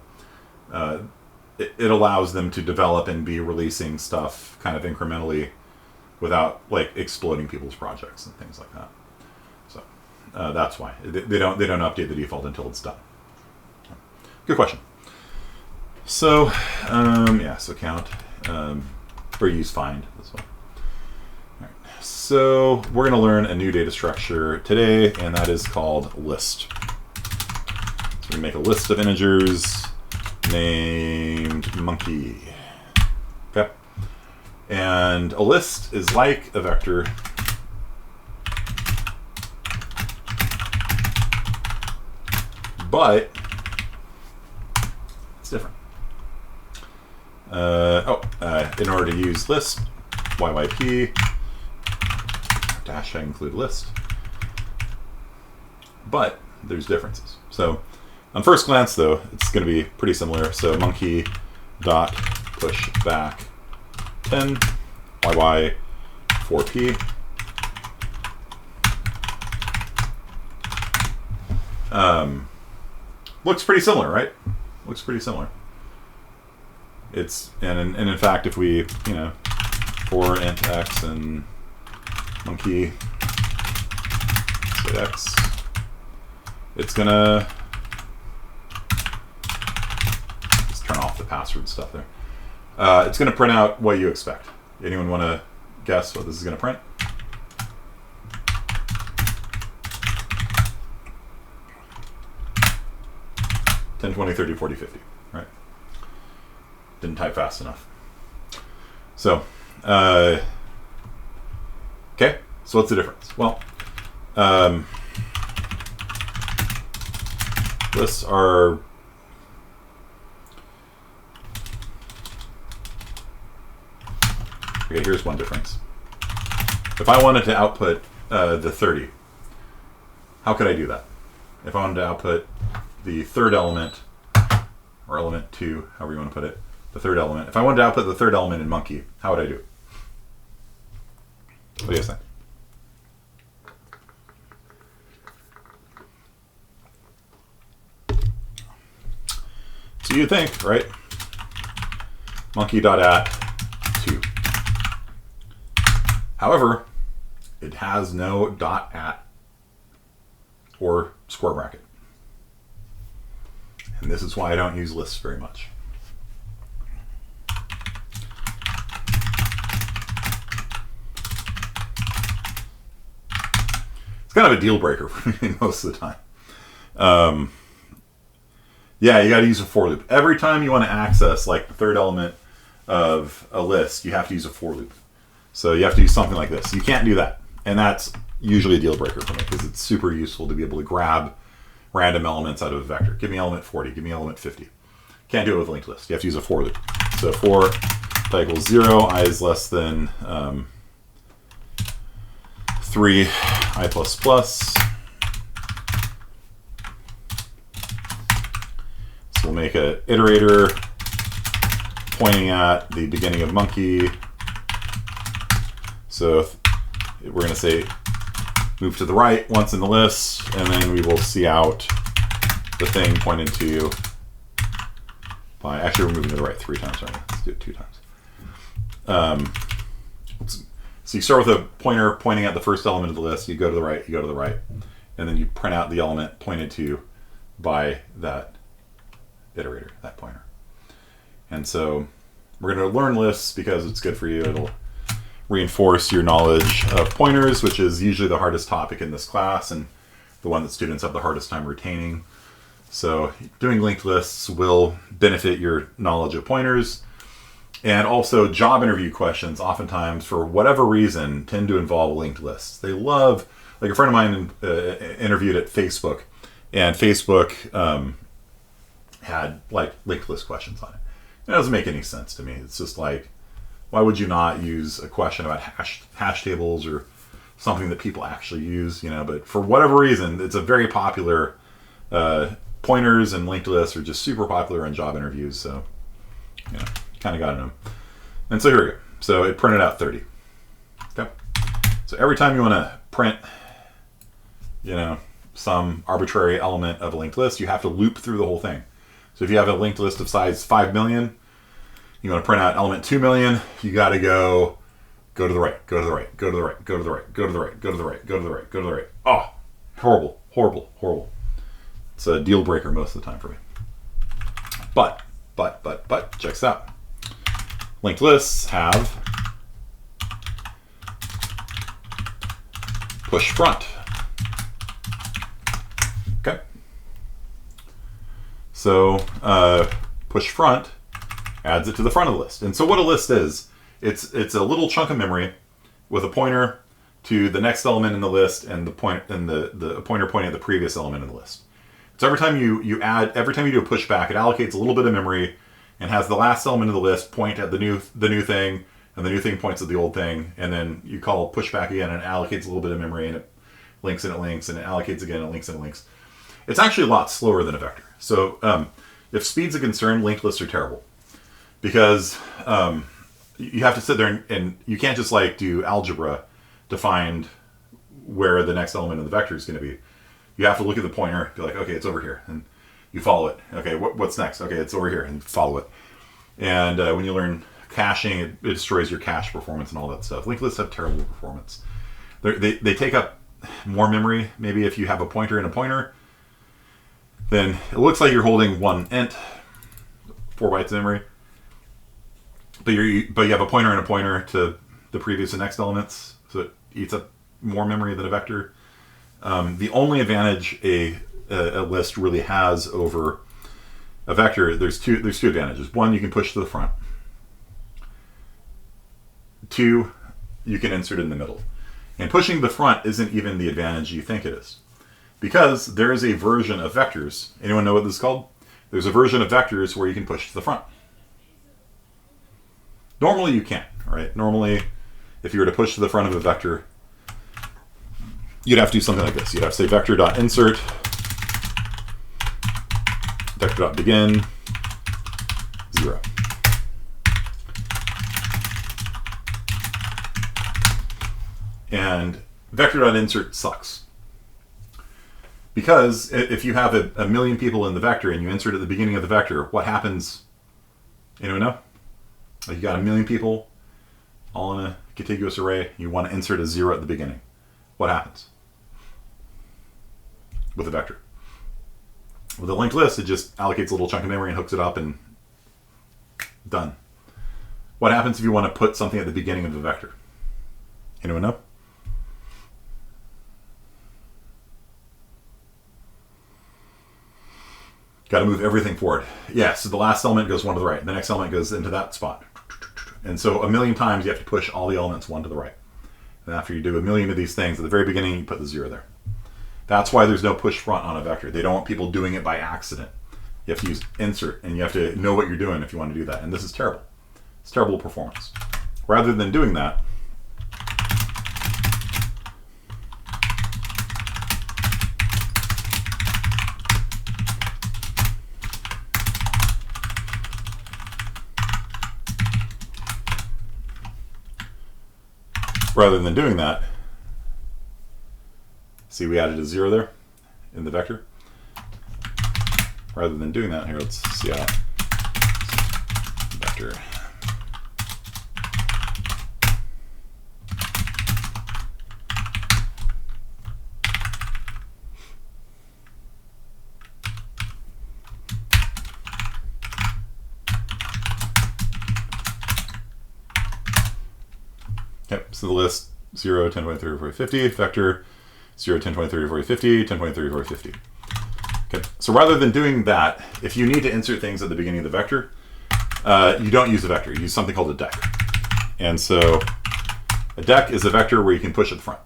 Speaker 1: it allows them to develop and be releasing stuff kind of incrementally without like exploding people's projects and things like that. So that's why they don't update the default until it's done. Good question. So yeah, so count or use find as well. All right. So we're going to learn a new data structure today, and that is called list. So we make a list of integers named monkey. Okay. And a list is like a vector, but it's different. In order to use list, YYP dash include list, but there's differences. So on first glance, though, it's going to be pretty similar. So monkey dot push back 10 yy 4p. Looks pretty similar, right? Looks pretty similar. It's and in fact, if we for int x and monkey set x, it's gonna just turn off the password stuff there. It's gonna print out what you expect. Anyone want to guess what this is gonna print? 10, 20, 30, 40, 50, right? Didn't type fast enough. So, okay, so what's the difference? Well, lists are okay, here's one difference. If I wanted to output the 30, how could I do that? If I wanted to output the third element, or element 2, however you want to put it, the third element. If I wanted to output the third element in monkey, how would I do it? What do you guys think? So you'd think, right? Monkey.at 2. However, it has no .at or square bracket. And this is why I don't use lists very much. It's kind of a deal breaker for me most of the time. Yeah, you got to use a for loop. Every time you want to access like the third element of a list, you have to use a for loop. So you have to use something like this. You can't do that. And that's usually a deal breaker for me because it's super useful to be able to grab random elements out of a vector. Give me element 40, give me element 50. Can't do it with a linked list. You have to use a for loop. So for equals 0, I is less than 3 I plus plus. So we'll make an iterator pointing at the beginning of monkey. So we're going to say move to the right once in the list, and then we will see out the thing pointed to by, actually we're moving to the right 3 times, right? Let's do it 2 times. So you start with a pointer pointing at the first element of the list, you go to the right, you go to the right, and then you print out the element pointed to by that iterator, that pointer. And so we're going to learn lists because it's good for you. It'll reinforce your knowledge of pointers, which is usually the hardest topic in this class and the one that students have the hardest time retaining. So doing linked lists will benefit your knowledge of pointers. And also job interview questions oftentimes, for whatever reason, tend to involve linked lists. They love, like a friend of mine interviewed at Facebook, and Facebook had like linked list questions on it. It doesn't make any sense to me. It's just like, why would you not use a question about hash tables or something that people actually use, you know? But for whatever reason, it's a very popular, pointers and linked lists are just super popular in job interviews. So, you know, kind of got them. And so here we go. So it printed out 30. Okay. So every time you want to print, you know, some arbitrary element of a linked list, you have to loop through the whole thing. So if you have a linked list of size 5 million, you want to print out element 2 million, you got to go to the right, go to the right, go to the right, go to the right, go to the right, go to the right, go to the right, go to the right. Oh, horrible, horrible, horrible. It's a deal breaker most of the time for me. But, check this out. Linked lists have push front. Okay. So push front adds it to the front of the list. And so what a list is, it's a little chunk of memory with a pointer to the next element in the list and the pointer pointing at the previous element in the list. So every time you do a pushback, it allocates a little bit of memory and has the last element of the list point at the new thing, and the new thing points at the old thing, and then you call pushback again and it allocates a little bit of memory, and it links and it links and it allocates again and it links and it links. It's actually a lot slower than a vector. So if speed's a concern, linked lists are terrible. Because you have to sit there and you can't just like do algebra to find where the next element of the vector is going to be. You have to look at the pointer, be like, okay, it's over here, and you follow it. Okay, what's next? Okay, it's over here, and you follow it. And when you learn caching, it destroys your cache performance and all that stuff. Linked lists have terrible performance. They take up more memory. Maybe if you have a pointer and a pointer, then it looks like you're holding one int, 4 bytes of memory. But you have a pointer and a pointer to the previous and next elements, so it eats up more memory than a vector. The only advantage a list really has over a vector, there's two advantages. One, you can push to the front. Two, you can insert in the middle. And pushing to the front isn't even the advantage you think it is. Because there is a version of vectors. Anyone know what this is called? There's a version of vectors where you can push to the front. Normally you can't, right? Normally, if you were to push to the front of a vector, you'd have to do something like this. You'd have to say vector.insert, vector.begin, 0. And vector.insert sucks. Because if you have a million people in the vector and you insert at the beginning of the vector, what happens? Anyone know? Like you got a million people all in a contiguous array. You want to insert a 0 at the beginning. What happens with a vector? With a linked list, it just allocates a little chunk of memory and hooks it up and done. What happens if you want to put something at the beginning of the vector? Anyone know? Got to move everything forward. Yeah, so the last element goes one to the right. The next element goes into that spot. And so a million times you have to push all the elements one to the right. And after you do a million of these things, at the very beginning, you put the 0 there. That's why there's no push front on a vector. They don't want people doing it by accident. You have to use insert, and you have to know what you're doing if you want to do that. And this is terrible. It's terrible performance. Rather than doing that, see we added a 0 there in the vector. Rather than doing that, here let's see how vector. Okay, so the list 0, 10, 20, 30, 40, 50, vector 0, 10, 20, 30, 40, 50, 10, 20, 30, 40, 50. Okay, so rather than doing that, if you need to insert things at the beginning of the vector, you don't use a vector, you use something called a deque. And so a deque is a vector where you can push at the front.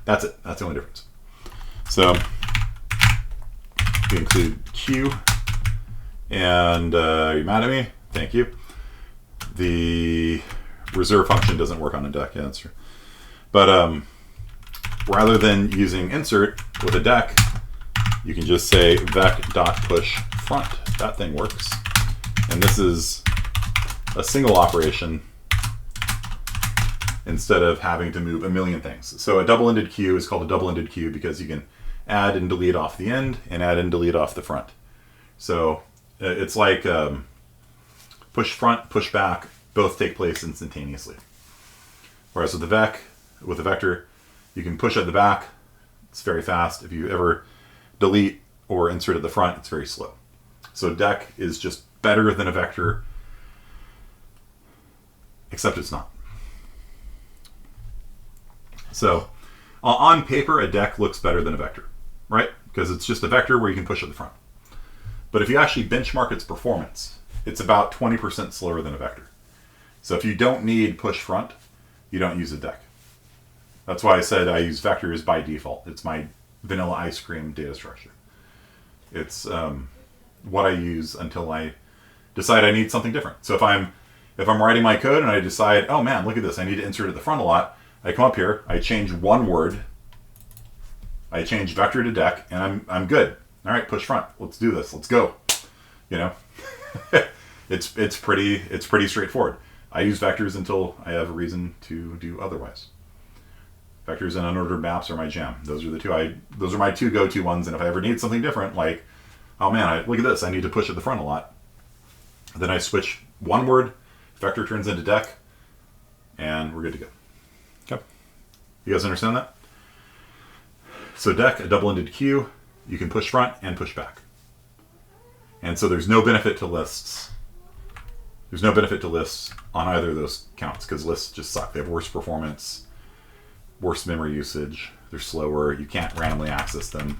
Speaker 1: That's it, that's the only difference. So we include Q, and are you mad at me? Thank you. The reserve function doesn't work on a deque, yeah, that's true. But rather than using insert with a deque, you can just say vec.push front. That thing works. And this is a single operation instead of having to move a million things. So a double-ended queue is called a double-ended queue because you can add and delete off the end and add and delete off the front. So it's like push front, push back, both take place instantaneously. Whereas with the vector, you can push at the back, it's very fast. If you ever delete or insert at the front, it's very slow. So deque is just better than a vector, except it's not. So on paper, a deque looks better than a vector, right? Because it's just a vector where you can push at the front. But if you actually benchmark its performance, it's about 20% slower than a vector. So if you don't need push front, you don't use a deque. That's why I said I use vectors by default. It's my vanilla ice cream data structure. It's what I use until I decide I need something different. So if I'm writing my code and I decide, oh man, look at this, I need to insert at the front a lot, I come up here, I change one word, I change vector to dec, and I'm good. All right, push front. Let's do this. Let's go. You know, it's pretty straightforward. I use vectors until I have a reason to do otherwise. Vectors and unordered maps are my jam. Those are my two go-to ones. And if I ever need something different, like, oh man, look at this, I need to push at the front a lot. Then I switch one word, vector turns into dec, and we're good to go. Okay. You guys understand that? So dec, a double-ended queue, you can push front and push back. And so there's no benefit to lists. There's no benefit to lists on either of those counts, because lists just suck. They have worse performance, worse memory usage, they're slower, you can't randomly access them.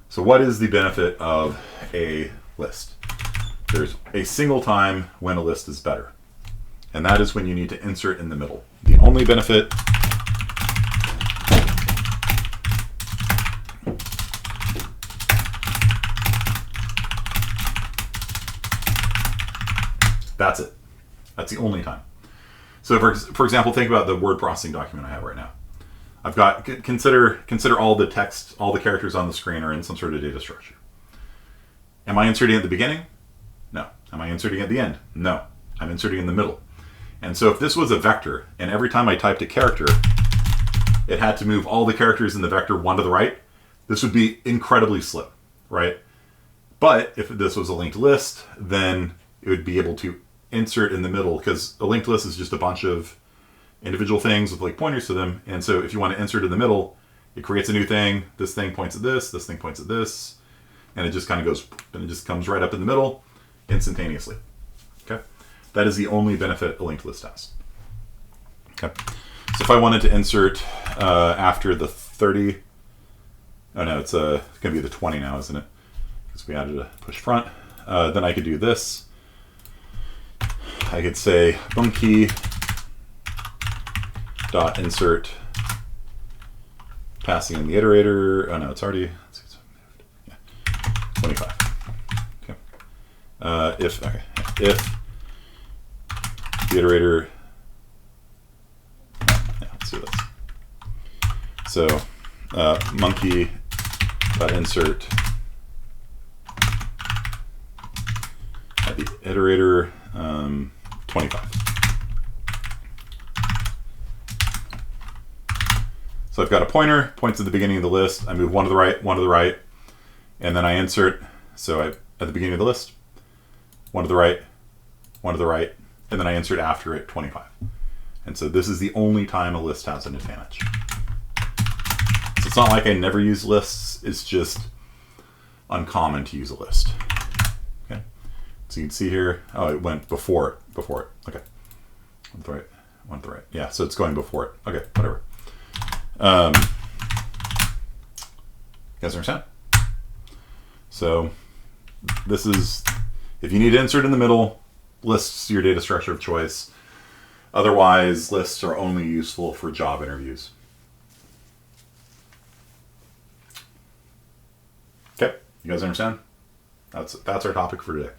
Speaker 1: So what is the benefit of a list? There's a single time when a list is better, and that is when you need to insert in the middle. The only benefit that's it. That's the only time. So for example, think about the word processing document I have right now. I've got, consider all the text, all the characters on the screen are in some sort of data structure. Am I inserting at the beginning? No. Am I inserting at the end? No. I'm inserting in the middle. And so if this was a vector, and every time I typed a character, it had to move all the characters in the vector one to the right, this would be incredibly slow, right? But if this was a linked list, then it would be able to insert in the middle, because a linked list is just a bunch of individual things with like pointers to them. And so if you want to insert in the middle, it creates a new thing. This thing points at this thing points at this, and it just kind of goes, and it just comes right up in the middle instantaneously. Okay. That is the only benefit a linked list has. Okay. So if I wanted to insert after the 30, oh no, it's going to be the 20 now, isn't it? Because we added a push front. Then I could do this. I could say monkey dot insert passing in the iterator. Oh no, it's already, yeah, 25. Okay. If the iterator, yeah, let's do this. So monkey dot insert at the iterator 25. So I've got a pointer, points at the beginning of the list. I move one to the right, and then I insert. So at the beginning of the list, one to the right, and then I insert after it 25. And so this is the only time a list has an advantage. So it's not like I never use lists, it's just uncommon to use a list. Okay. So you can see here, oh, it went before it. Okay. One to the right. Yeah, so it's going before it. Okay, whatever. You guys understand? So this is, if you need to insert in the middle, lists your data structure of choice. Otherwise, lists are only useful for job interviews. Okay, you guys understand? That's our topic for today.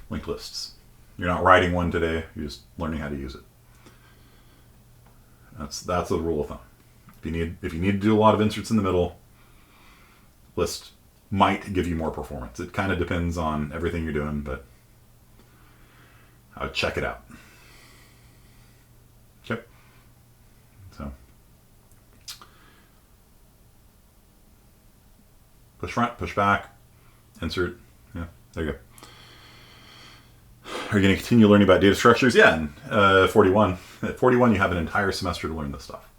Speaker 1: Linked lists. You're not writing one today, you're just learning how to use it. That's the rule of thumb. If you need to do a lot of inserts in the middle, list might give you more performance. It kind of depends on everything you're doing, but I would check it out. Okay. So push front, push back, insert. Yeah, there you go. Are you going to continue learning about data structures? Yeah, in 41. At 41, you have an entire semester to learn this stuff.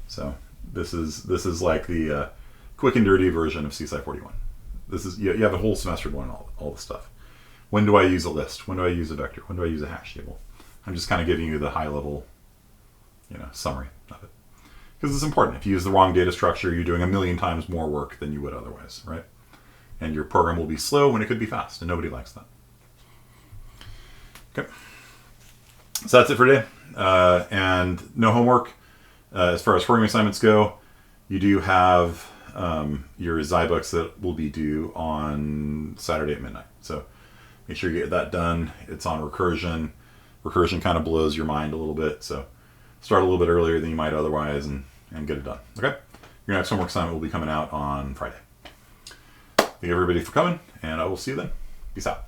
Speaker 1: So this is like the quick and dirty version of CSI 41. This is, you have a whole semester to learn all this stuff. When do I use a list? When do I use a vector? When do I use a hash table? I'm just kind of giving you the high level, summary of it. Because it's important. If you use the wrong data structure, you're doing a million times more work than you would otherwise, right? And your program will be slow when it could be fast, and nobody likes that. Okay. So that's it for today. And no homework. As far as programming assignments go, you do have your Zybooks that will be due on Saturday at midnight. So make sure you get that done. It's on recursion. Recursion kind of blows your mind a little bit. So start a little bit earlier than you might otherwise and get it done. Okay? Your next homework assignment will be coming out on Friday. Thank you everybody for coming, and I will see you then. Peace out.